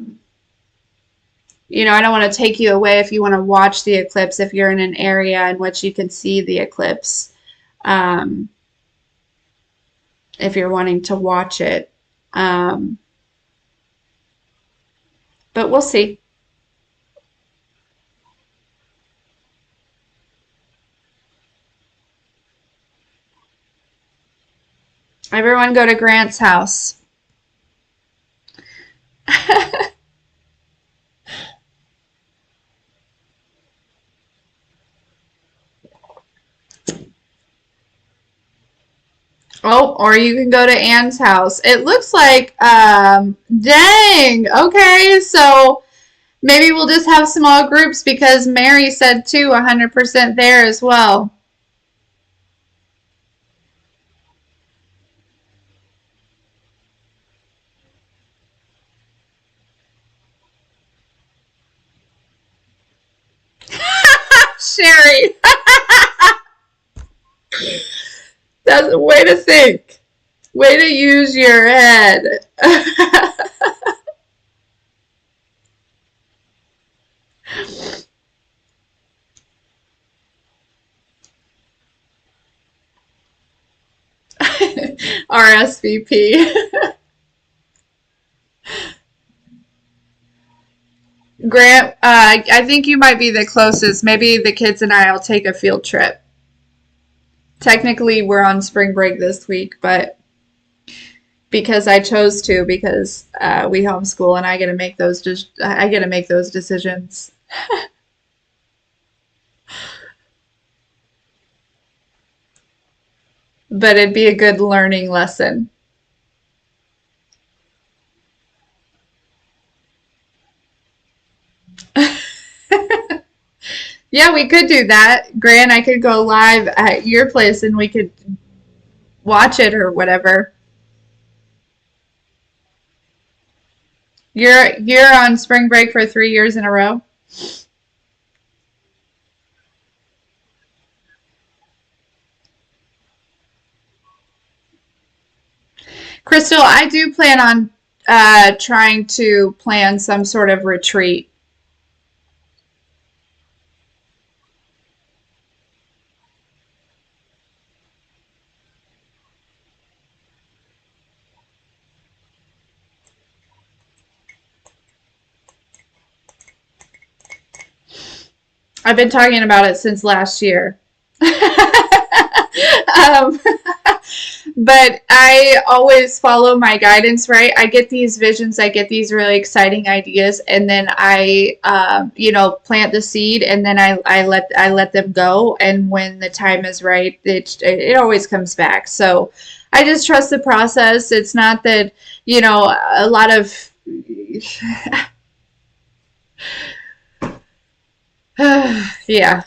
don't want to take you away if you want to watch the eclipse if you're in an area in which you can see the eclipse. Um, if you're wanting to watch it. Um, but we'll see. Everyone go to Grant's house. Oh, or you can go to Anne's house. It looks like, dang, okay, so maybe we'll just have small groups because Mary said too, 100% there as well. Sherry, that's a way to think. Way to use your head. RSVP. Grant, I think you might be the closest. Maybe the kids and I will take a field trip. Technically, we're on spring break this week, but because I chose to, because we homeschool and I get to make those. I get to make those decisions. But it'd be a good learning lesson. Yeah, we could do that. Grant, I could go live at your place and we could watch it or whatever. You're on spring break for 3 years in a row. Crystal, I do plan on trying to plan some sort of retreat. I've been talking about it since last year. um, but I always follow my guidance, right? I get these visions, I get these really exciting ideas, and then I plant the seed, and then I let them go. And when the time is right, it always comes back. So I just trust the process. It's not that a lot of yeah.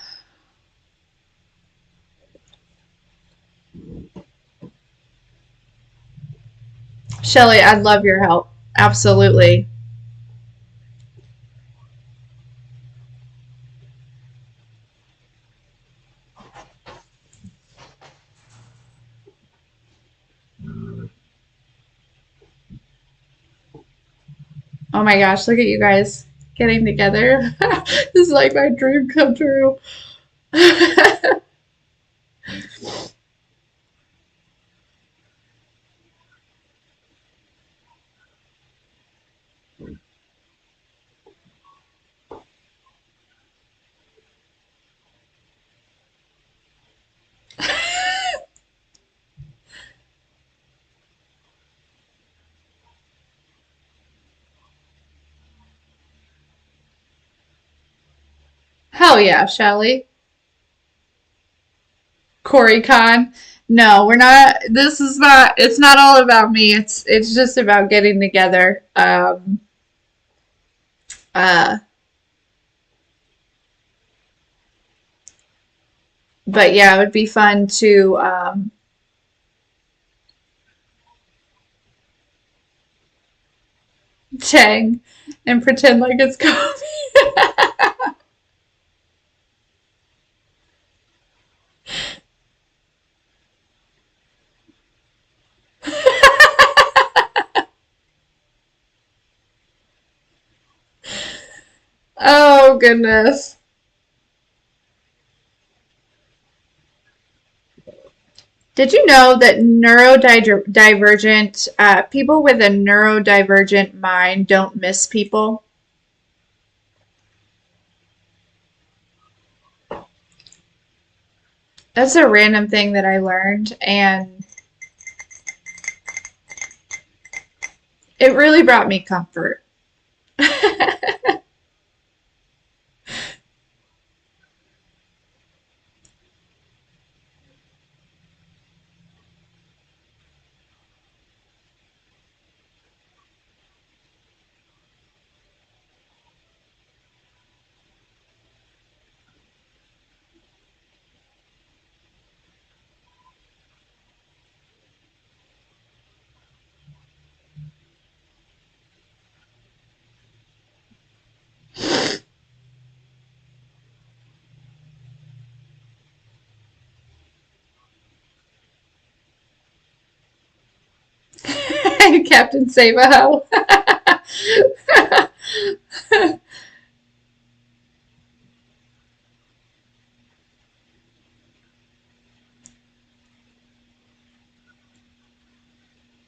Shelly, I'd love your help. Absolutely. Oh my gosh, look at you guys getting together. This is like my dream come true. Hell yeah, Shelly. Corey Con. No, we're not. This is not. It's not all about me. It's just about getting together. Uh, but yeah, it would be fun to Chang and pretend like it's coffee. Oh goodness. Did you know that neurodivergent people with a neurodivergent mind don't miss people? That's a random thing that I learned, and it really brought me comfort. Captain Save-A-Ho.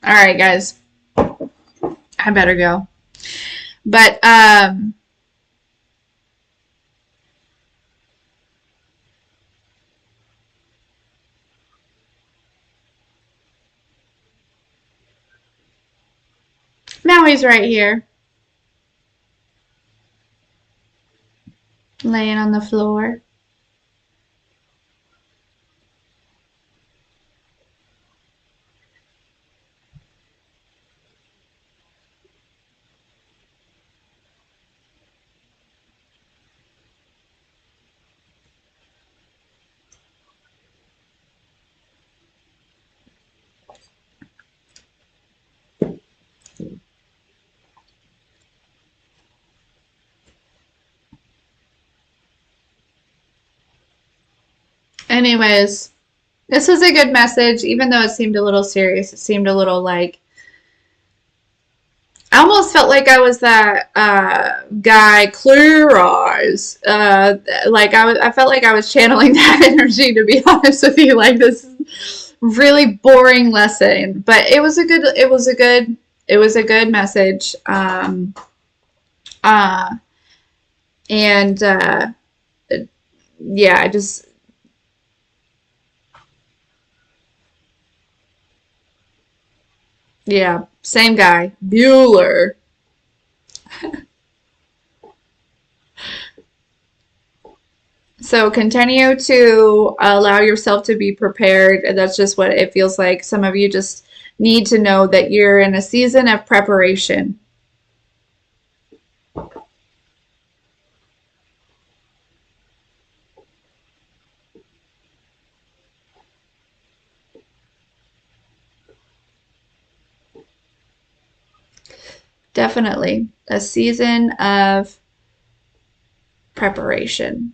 All right, guys, I better go. But now he's right here, laying on the floor. Anyways, this was a good message, even though it seemed a little serious. It seemed a little like I almost felt like I was that guy, Clear Eyes. Like I felt like I was channeling that energy. To be honest with you, like this really boring lesson, but it was a good message. Uh, and yeah, I just yeah, same guy, Bueller. So continue to allow yourself to be prepared. And that's just what it feels like. Some of you just need to know that you're in a season of preparation. Definitely a season of preparation.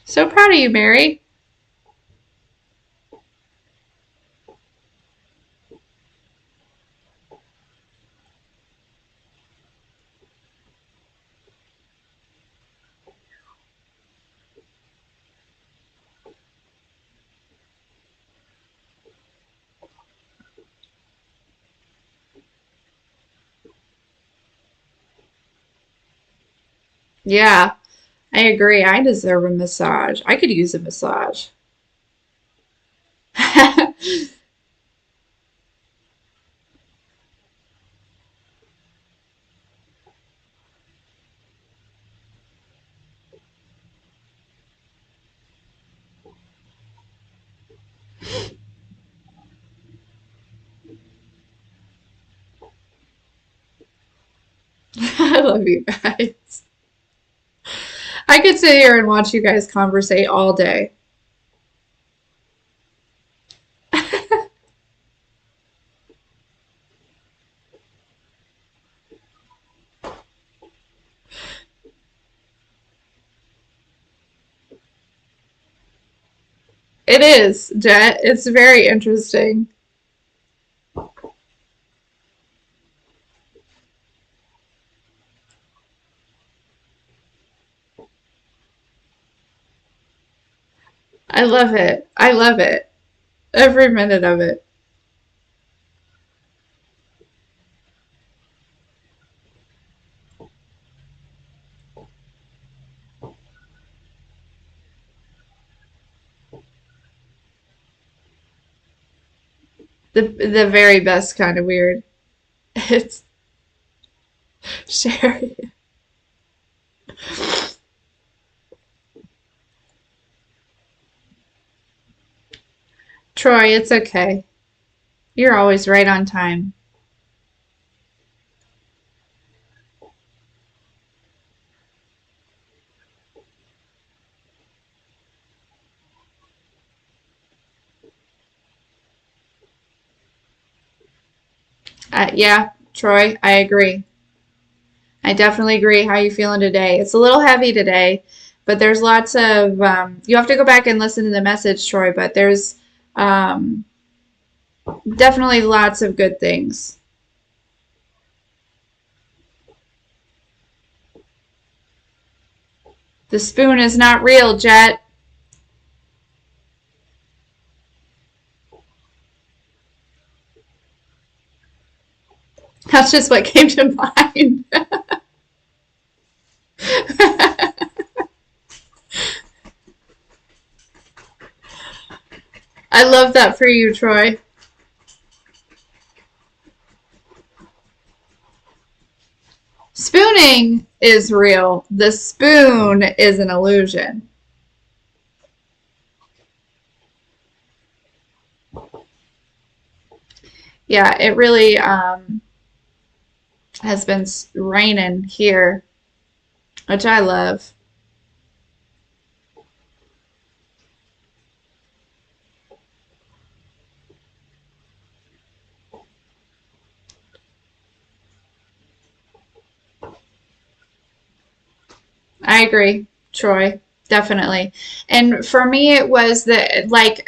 So proud of you, Mary. Yeah, I agree. I deserve a massage. I could use a massage. I love you guys. I could sit here and watch you guys conversate all day. It is, Jet. It's very interesting. I love it. I love it. Every minute of it. The very best kind of weird. It's Sherry. Troy, it's okay. You're always right on time. Yeah, Troy, I agree. I definitely agree. How you feeling today? It's a little heavy today, but there's lots of you have to go back and listen to the message, Troy, but there's um, definitely lots of good things. The spoon is not real, Jet. That's just what came to mind. I love that for you, Troy. Spooning is real. The spoon is an illusion. Yeah, it really has been raining here, which I love. I agree, Troy, definitely. And for me, it was the like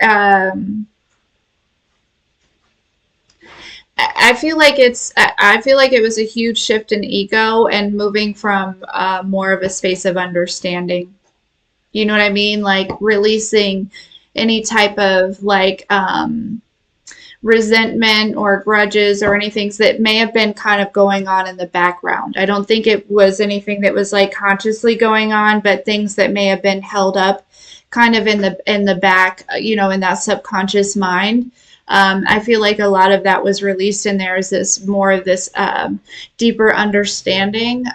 I feel like I feel like it was a huge shift in ego and moving from more of a space of understanding. You know what I mean? Like releasing any type of like resentment or grudges or anything that may have been kind of going on in the background. I don't think it was anything that was like consciously going on, but things that may have been held up kind of in the back, in that subconscious mind. I feel like a lot of that was released in there is this more of this deeper understanding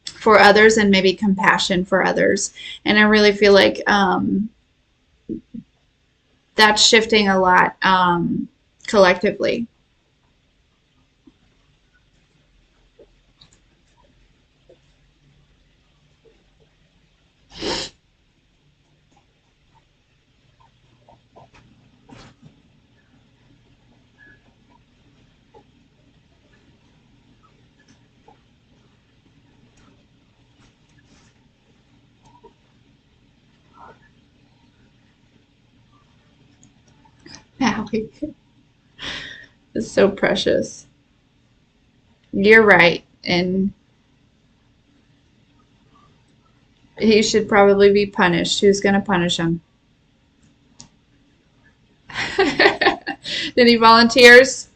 for others and maybe compassion for others. And I really feel like that's shifting a lot collectively. Howie is so precious. You're right. And he should probably be punished. Who's going to punish him? Then he volunteers.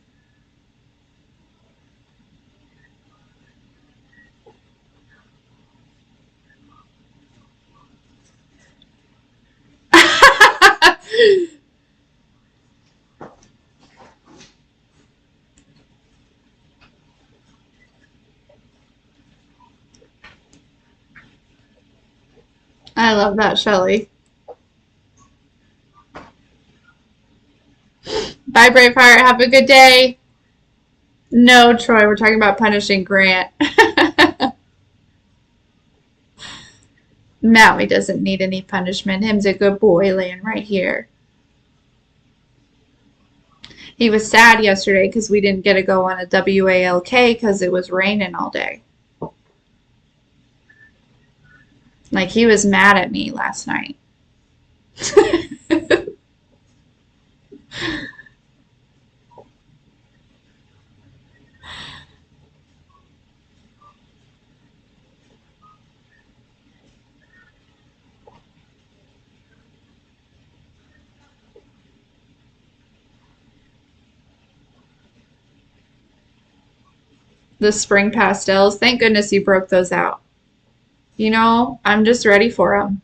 I love that, Shelley. Bye, Braveheart. Have a good day. No, Troy, we're talking about punishing Grant. Maui doesn't need any punishment. Him's a good boy laying right here. He was sad yesterday because we didn't get to go on a WALK because it was raining all day. Like he was mad at me last night. The spring pastels, thank goodness you broke those out. You know, I'm just ready for them.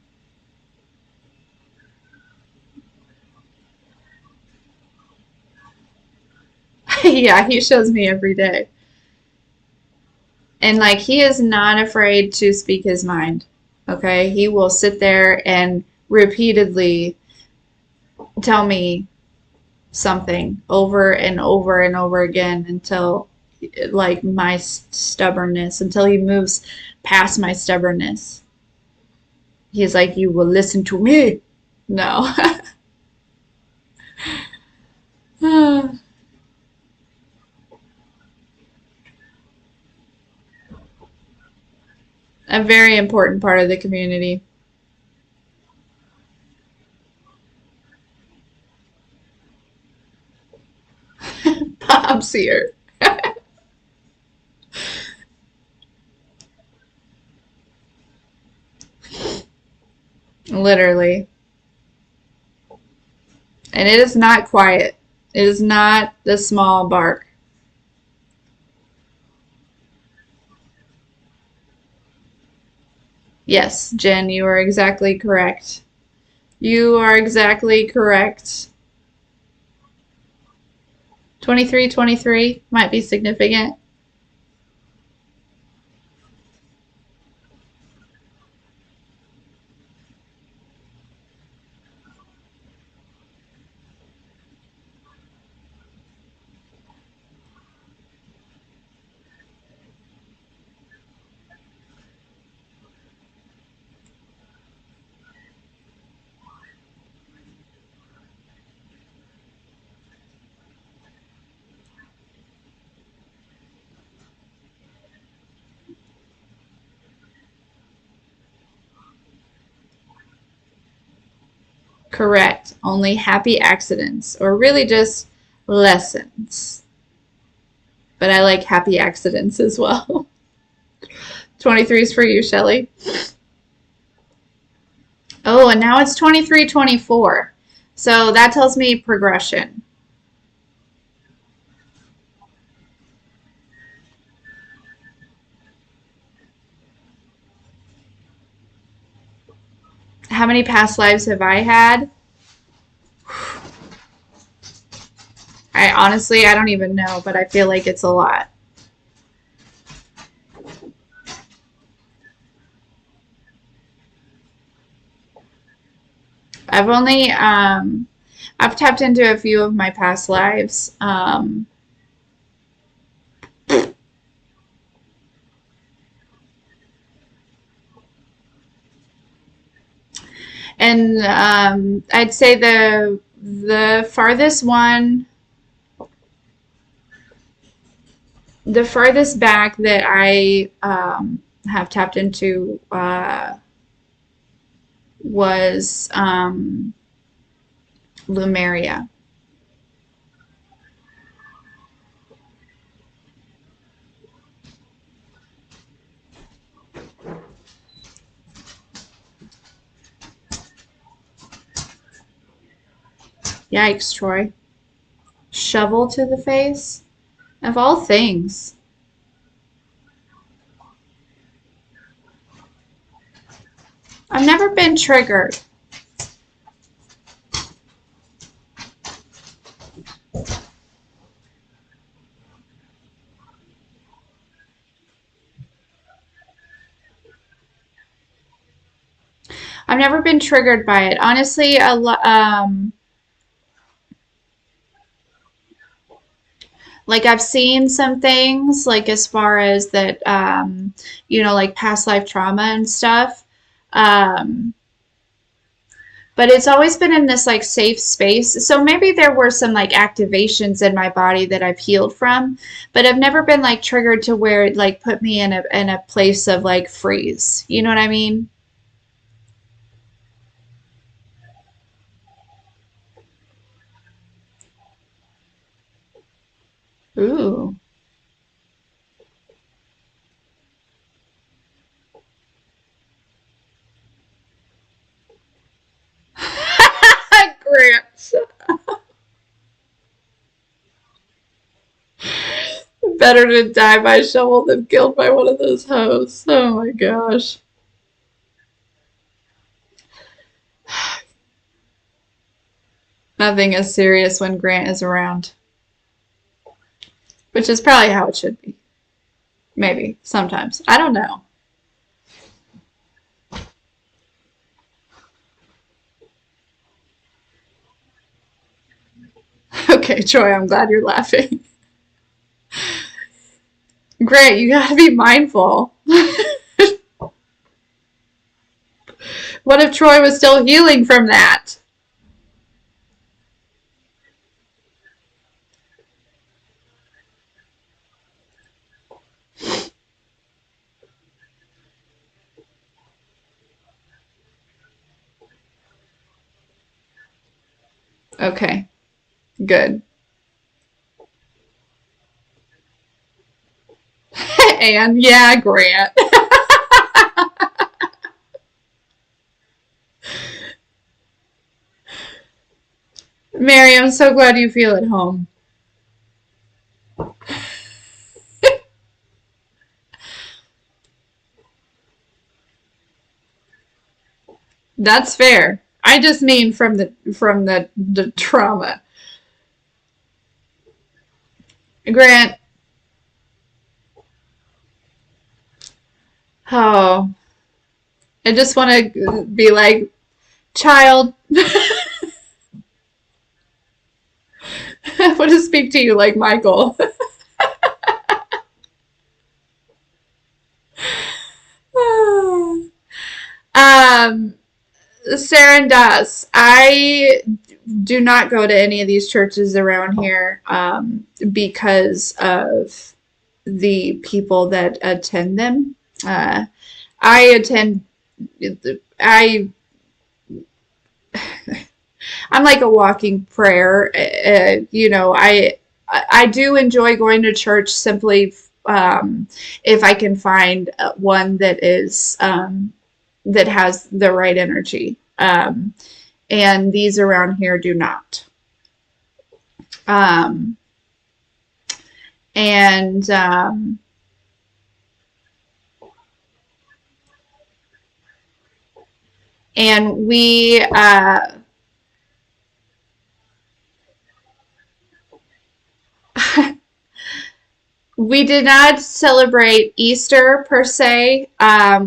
Yeah, he shows me every day. And like he is not afraid to speak his mind. Okay? He will sit there and repeatedly tell me something over and over and over again until like my stubbornness, until he moves past my stubbornness. He's like, "You will listen to me." No. A very important part of the community. Bob's here. Literally. And it is not quiet. It is not the small bark. Yes, Jen, you are exactly correct. You are exactly correct. 2323 might be significant. Correct. Only happy accidents, or really just lessons. But I like happy accidents as well. 23 is for you, Shelly. Oh, and now it's 2324. So that tells me progression. How many past lives have I had? I honestly, I don't even know, but I feel like it's a lot. I've only, I've tapped into a few of my past lives. And I'd say the farthest one, the farthest back that I have tapped into was Lumeria. Yikes, Troy. Shovel to the face? Of all things. I've never been triggered. I've never been triggered by it. Honestly, Like I've seen some things like as far as that, like past life trauma and stuff. Um, but it's always been in this like safe space. So maybe there were some like activations in my body that I've healed from, but I've never been like triggered to where it like put me in a place of like freeze. You know what I mean? Ooh. Grants. Better to die by shovel than killed by one of those hoes. Oh my gosh. Nothing is serious when Grant is around, which is probably how it should be. Maybe sometimes. I don't know. Okay, Troy, I'm glad you're laughing. Grant, you gotta be mindful. What if Troy was still healing from that? Okay, good. And yeah, Grant. Mary, I'm so glad you feel at home. That's fair. I just mean from the trauma. Grant, oh, I just want to be like, child, I want to speak to you like Michael. um, Sarah does. I do not go to any of these churches around here because of the people that attend them. Uh, I attend. I I'm like a walking prayer. I do enjoy going to church simply if I can find one that has the right energy. And these around here do not. Um, and and we did not celebrate Easter per se.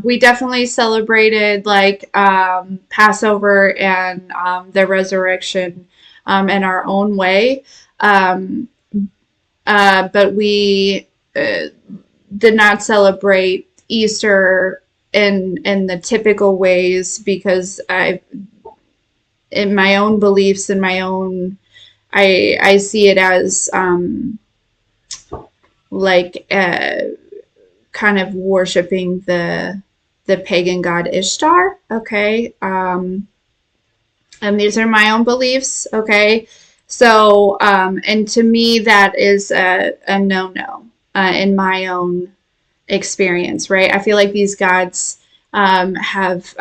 We definitely celebrated like Passover and the resurrection in our own way. Um, but we did not celebrate Easter in the typical ways because in my own beliefs and my own, I see it as like kind of worshiping the pagan god Ishtar. Okay, and these are my own beliefs. Okay, so and to me that is a no in my own experience. Right, I feel like these gods have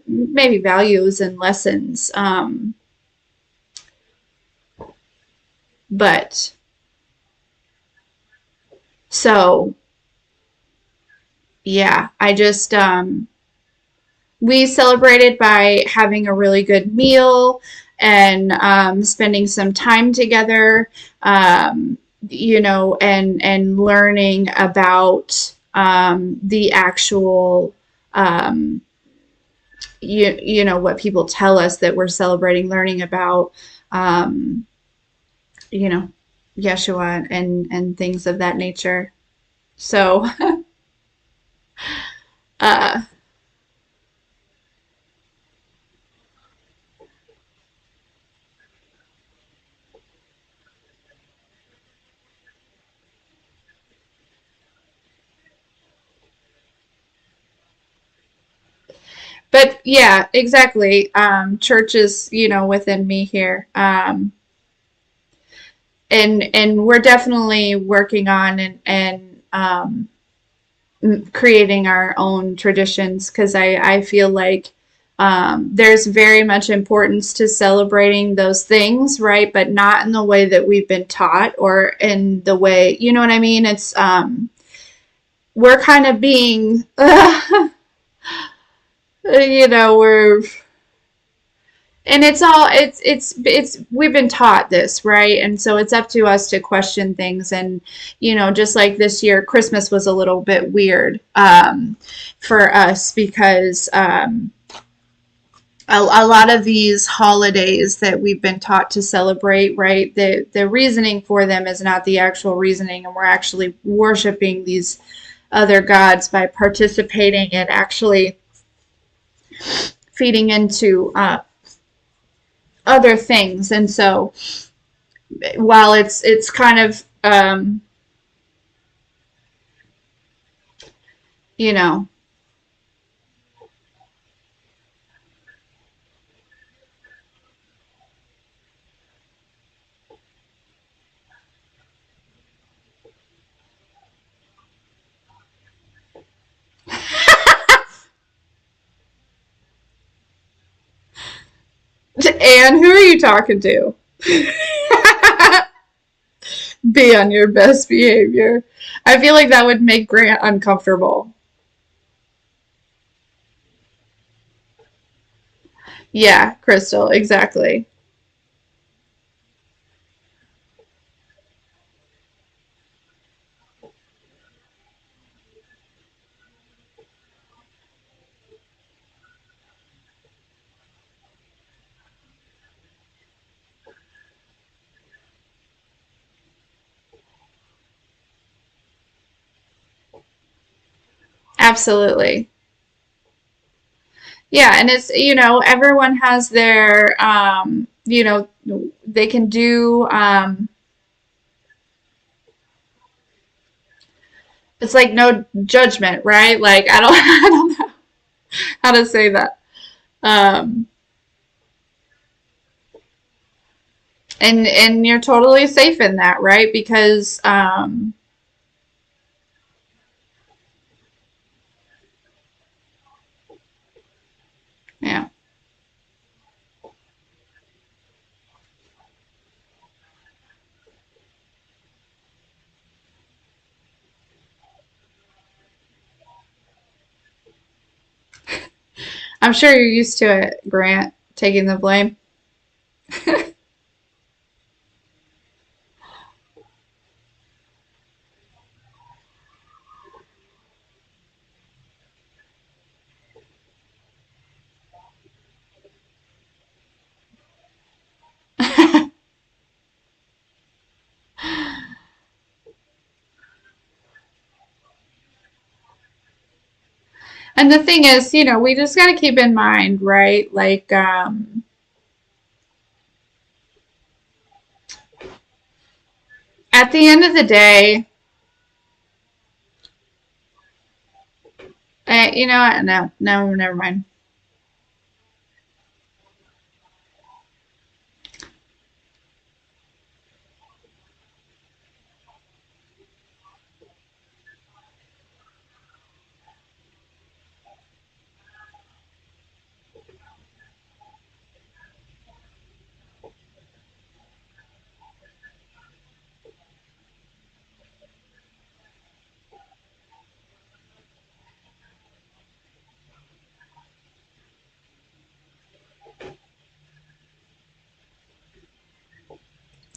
maybe values and lessons, but so yeah, I just we celebrated by having a really good meal and spending some time together, and learning about the actual, um, what people tell us that we're celebrating, learning about, um, you know, Yeshua and things of that nature. So, uh, but yeah, exactly. Church is, within me here. And we're definitely working on and creating our own traditions because I feel like there's very much importance to celebrating those things, right? But not in the way that we've been taught or in the way, you know what I mean? It's we're kind of being, we're and it's all it's we've been taught this, right? And so it's up to us to question things. And just like this year, Christmas was a little bit weird for us because a lot of these holidays that we've been taught to celebrate, right, the reasoning for them is not the actual reasoning, and we're actually worshiping these other gods by participating and actually feeding into other things. And so while it's kind of you know Anne, who are you talking to? Be on your best behavior. I feel like that would make Grant uncomfortable. Yeah, Crystal, exactly. Absolutely. Yeah, and it's, everyone has their, they can do, it's like no judgment, right? Like, I don't, I don't know how to say that. Um, and you're totally safe in that, right? Because, yeah, I'm sure you're used to it, Grant, taking the blame. And the thing is, we just got to keep in mind, right? Like, at the end of the day, you know what? No, no, never mind.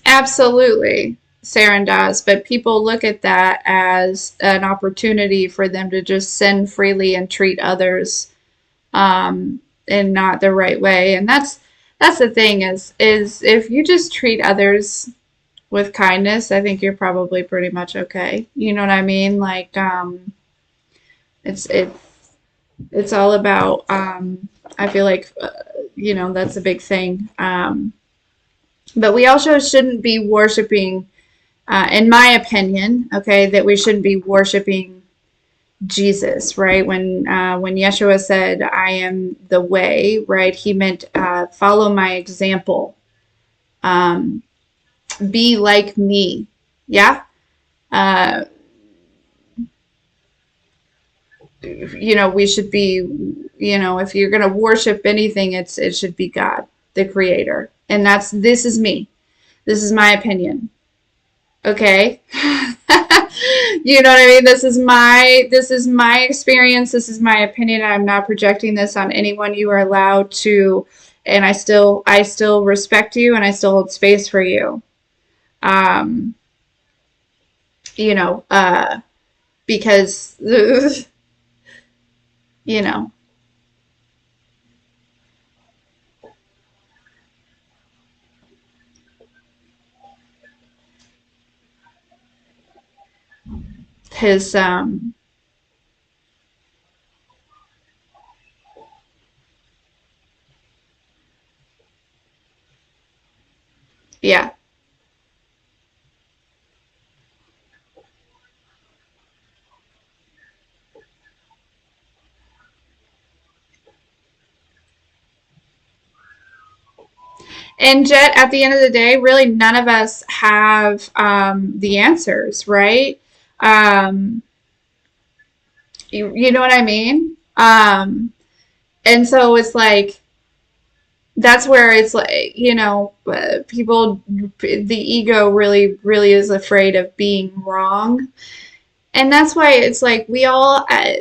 Absolutely, Saren does, but people look at that as an opportunity for them to just send freely and treat others in not the right way. And that's the thing is if you just treat others with kindness, I think you're probably pretty much okay. You know what I mean? Like, it's it's all about. I feel like, that's a big thing. But we also shouldn't be worshiping, in my opinion, okay, that we shouldn't be worshiping Jesus, right? When Yeshua said, "I am the way," right? He meant, follow my example, um, be like me. Yeah. Uh, we should be, if you're gonna worship anything, it should be God, the Creator, and this is me. This is my opinion. Okay. You know what I mean? This is my experience. This is my opinion. I'm not projecting this on anyone. You are allowed to, and I still respect you, and I still hold space for you. Um, you know, uh, because you know his yeah. And Jet, at the end of the day, really none of us have the answers, right? Um, you know what I mean? And so it's like that's where it's like, people, the ego really, really is afraid of being wrong. And that's why it's like we all have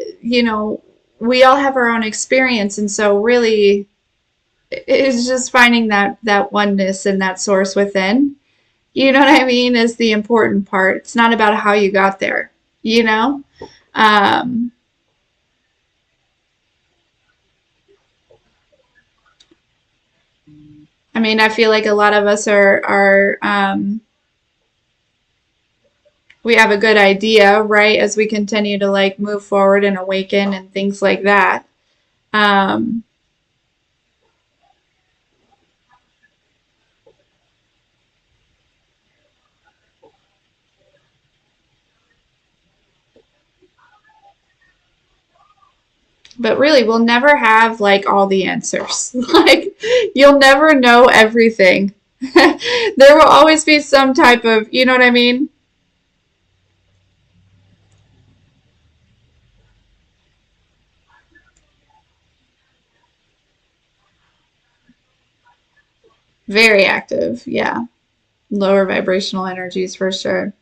our own experience. And so really, it's just finding that oneness and that source within. You know what I mean? Is the important part. It's not about how you got there, you know? Um, I mean, I feel like a lot of us we have a good idea, right? As we continue to like move forward and awaken and things like that. Um, but really, we'll never have like all the answers. Like, you'll never know everything. There will always be some type of, you know what I mean? Very active, yeah. Lower vibrational energies for sure.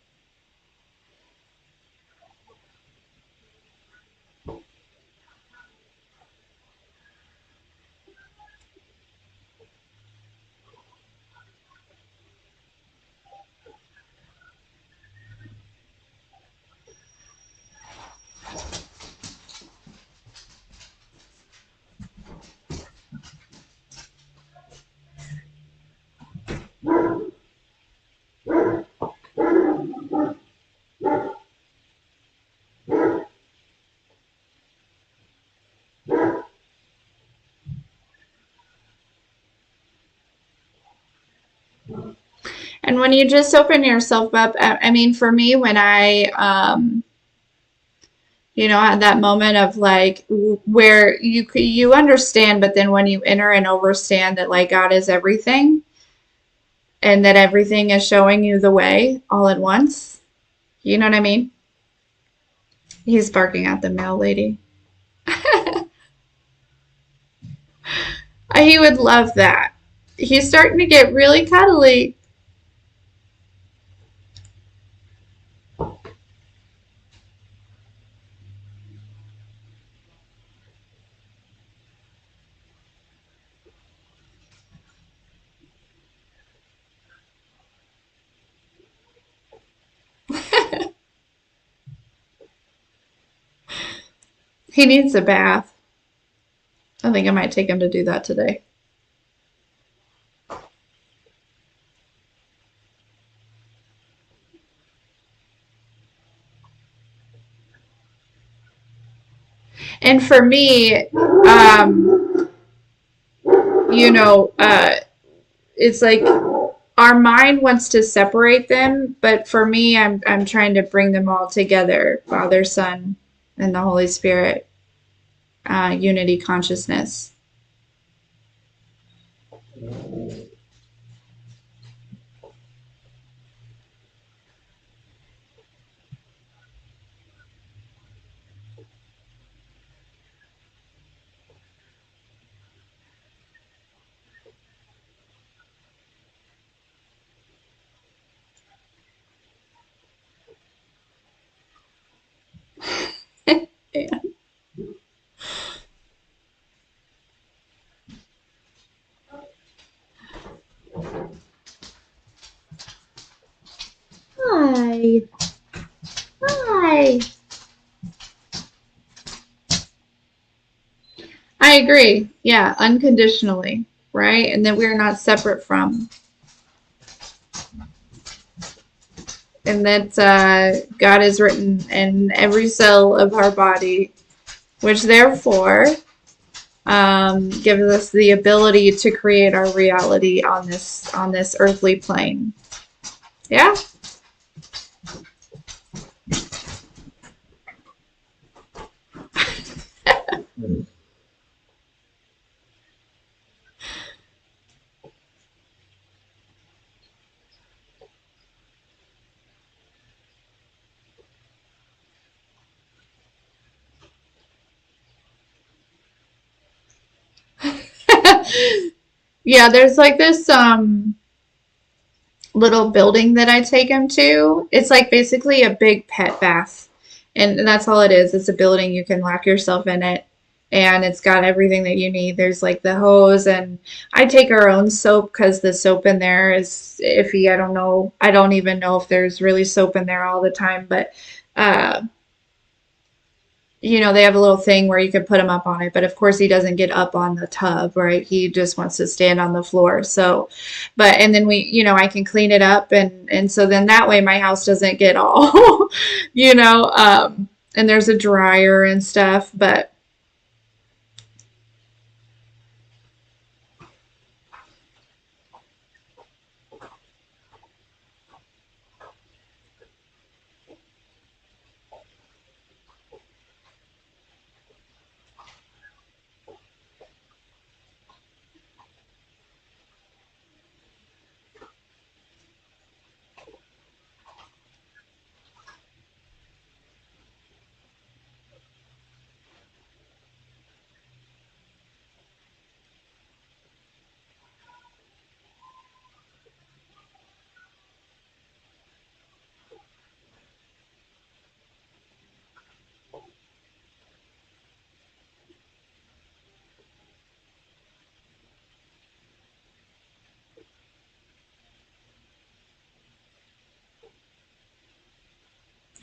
And when you just open yourself up, I mean, for me, when I, had that moment of like where you understand, but then when you enter and understand that like God is everything, and that everything is showing you the way all at once. You know what I mean? He's barking at the mail lady. He would love that. He's starting to get really cuddly. He needs a bath. I think I might take him to do that today. And for me, you know, it's like our mind wants to separate them, but for me, I'm trying to bring them all together, Father, Son, and the Holy Spirit, unity consciousness. Yeah. Hi. Hi. I agree. Yeah, unconditionally, right? And that we're not separate from. And that God is written in every cell of our body, which therefore gives us the ability to create our reality on this earthly plane. Yeah. Yeah, there's like this little building that I take him to. It's like basically a big pet bath. And that's all it is. It's a building. You can lock yourself in it. And it's got everything that you need. There's like the hose, and I take our own soap because the soap in there is iffy. I don't know. I don't even know if there's really soap in there all the time. But uh, they have a little thing where you can put him up on it, but of course he doesn't get up on the tub, right? He just wants to stand on the floor. So, but and then I can clean it up, and so then that way my house doesn't get all, and there's a dryer and stuff, but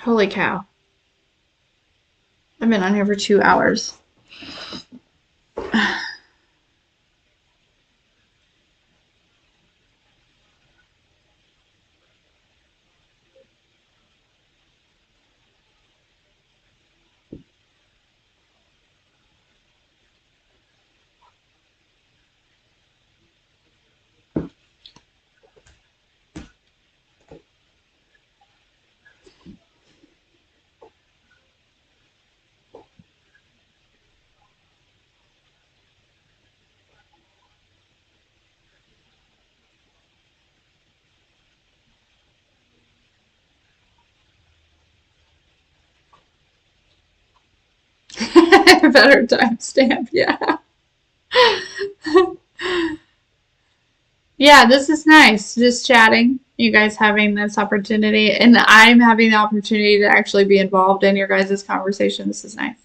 holy cow, I've been on here for 2 hours. Better timestamp, yeah. Yeah, this is nice. Just chatting. You guys having this opportunity, and I'm having the opportunity to actually be involved in your guys' conversation. This is nice.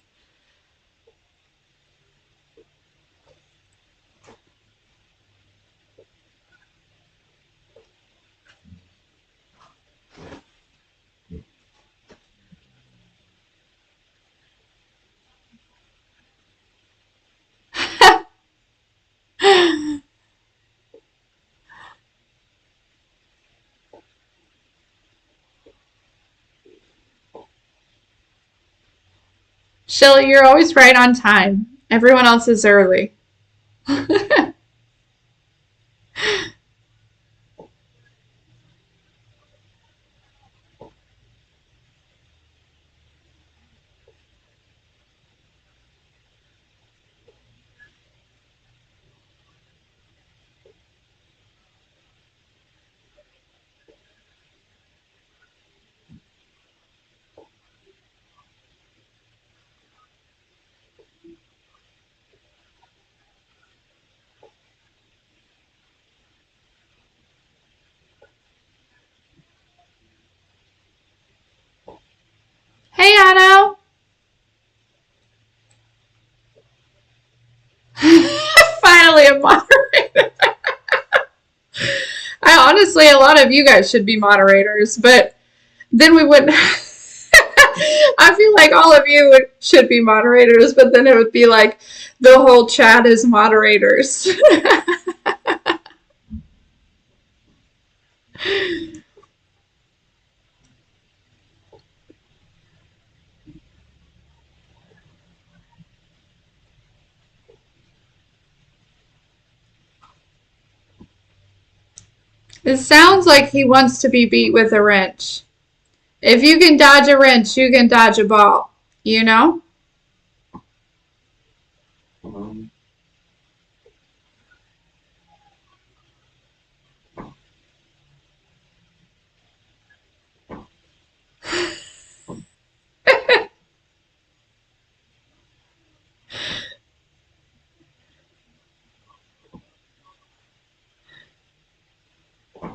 Shelly, you're always right on time. Everyone else is early. Hey, Otto. Finally, a moderator. I honestly, a lot of you guys should be moderators, but then we wouldn't. I feel like all of you should be moderators, but then it would be like the whole chat is moderators. It sounds like he wants to be beat with a wrench. If you can dodge a wrench, you can dodge a ball. You know?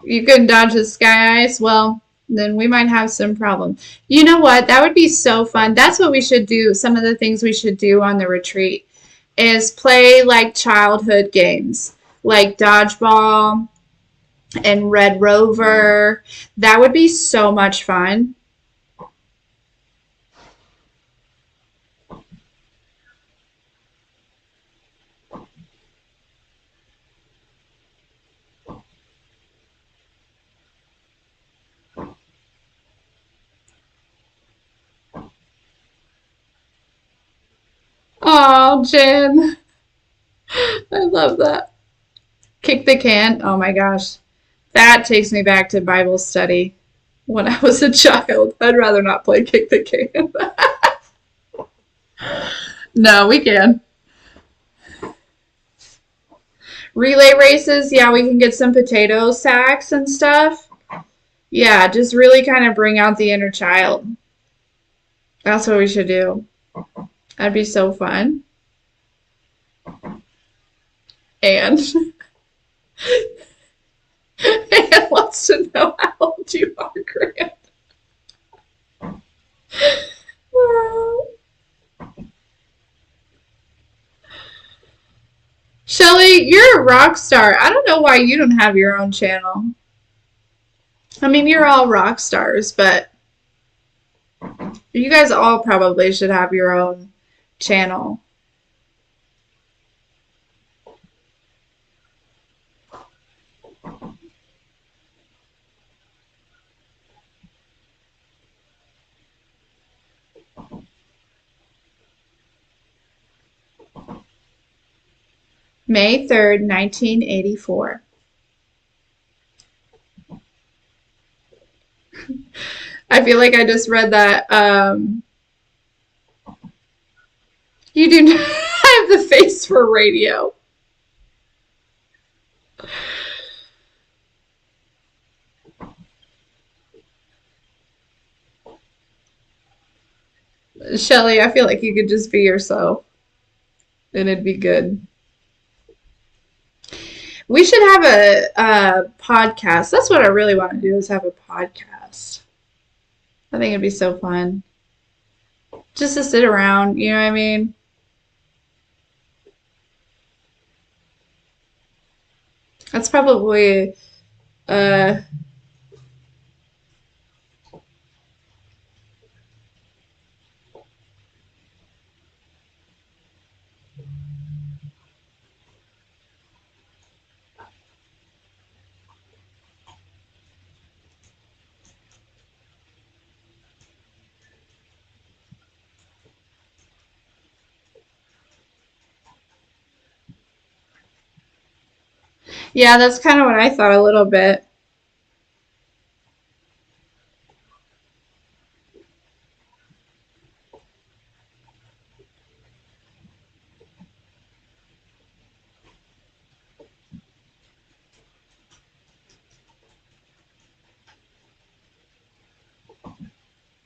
You can dodge the sky ice. Well, then we might have some problem. You know what? That would be so fun. That's what we should do. Some of the things we should do on the retreat is play like childhood games, like dodgeball and Red Rover. That would be so much fun. Oh, Jen. I love that. Kick the can. Oh my gosh. That takes me back to Bible study when I was a child. I'd rather not play kick the can. No, we can. Relay races, yeah, we can get some potato sacks and stuff. Yeah, just really kind of bring out the inner child. That's what we should do. That'd be so fun. And Anne wants to know how old you are, Grant. Shelly, you're a rock star. I don't know why you don't have your own channel. I mean, you're all rock stars, but you guys all probably should have your own channel. May 3rd, 1984. I feel like I just read that. You do not have the face for radio. Shelly, I feel like you could just be yourself and it'd be good. We should have a podcast. That's what I really want to do is have a podcast. I think it'd be so fun. Just to sit around, you know what I mean? That's probably uh Yeah, that's kind of what I thought a little bit.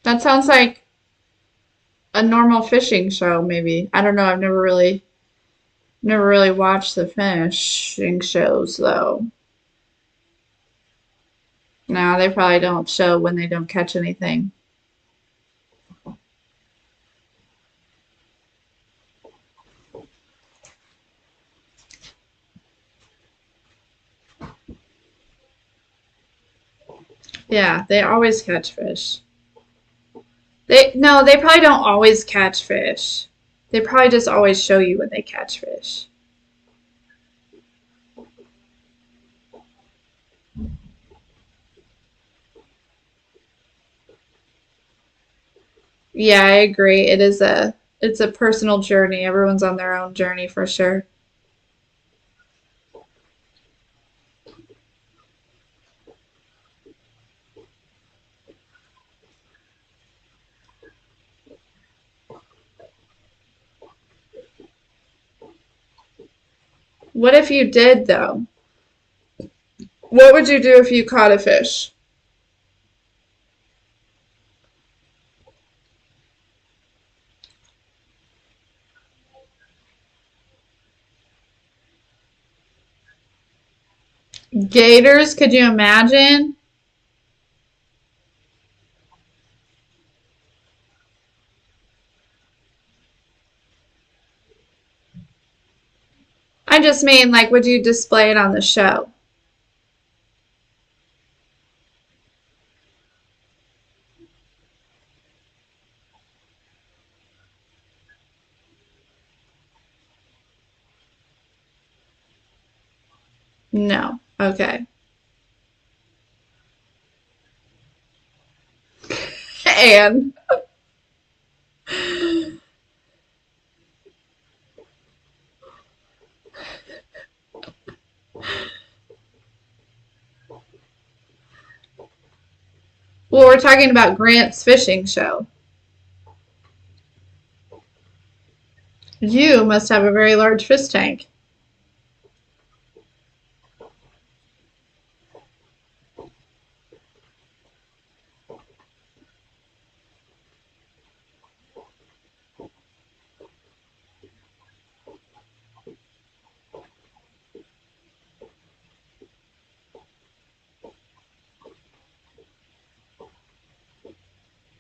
That sounds like a normal fishing show, maybe. I don't know. I've never really watched the fishing shows though. No, they probably don't show when they don't catch anything. Yeah, they always catch fish. They no, they probably don't always catch fish. They probably just always show you when they catch fish. Yeah, I agree. It's a personal journey. Everyone's on their own journey for sure. What if you did though? What would you do if you caught a fish? Gators, could you imagine? I just mean like would you display it on the show? No. Okay. And well, we're talking about Grant's fishing show. You must have a very large fish tank.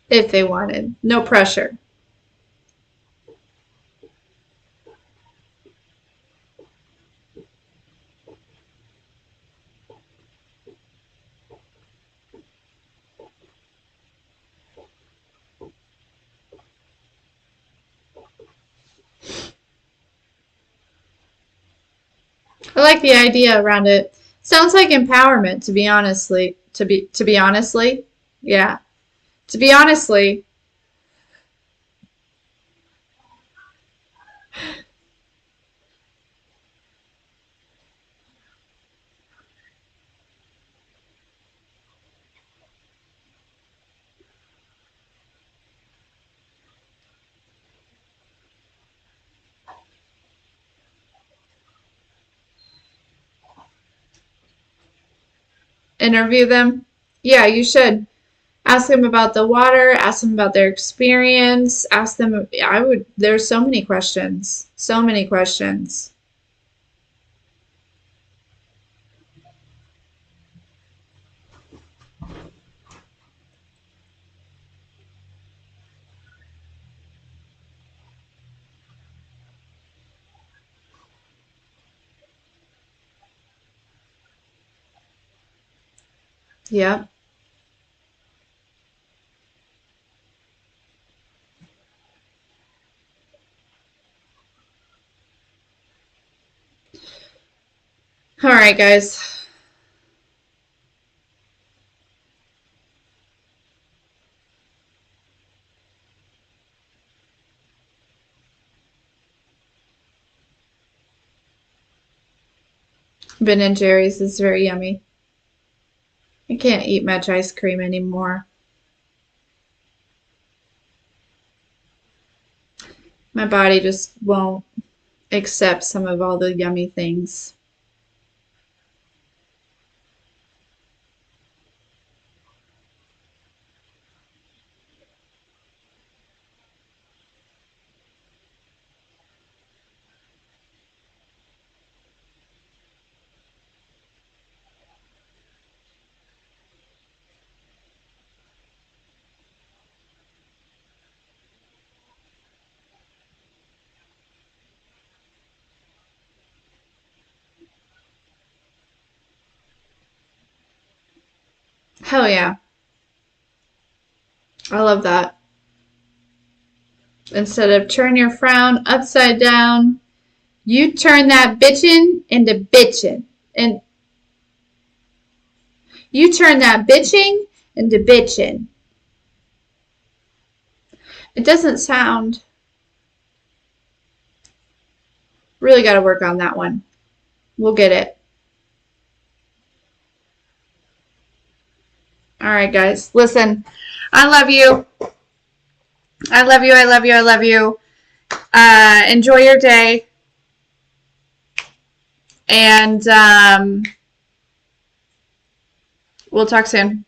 If they wanted. No pressure. I like the idea around it. Sounds like empowerment to be honestly. Yeah. To be honestly, interview them. Yeah, you should. Ask them about the water, ask them about their experience, ask them there's so many questions. So many questions. Yep. All right, guys. Ben and Jerry's is very yummy. I can't eat much ice cream anymore. My body just won't accept some of all the yummy things. Hell yeah. I love that. Instead of turn your frown upside down, you turn that bitchin' into bitchin'. And you turn that bitching into bitchin'. It doesn't sound. Really got to work on that one. We'll get it. All right, guys. Listen, I love you. I love you. I love you. I love you. Enjoy your day. And we'll talk soon.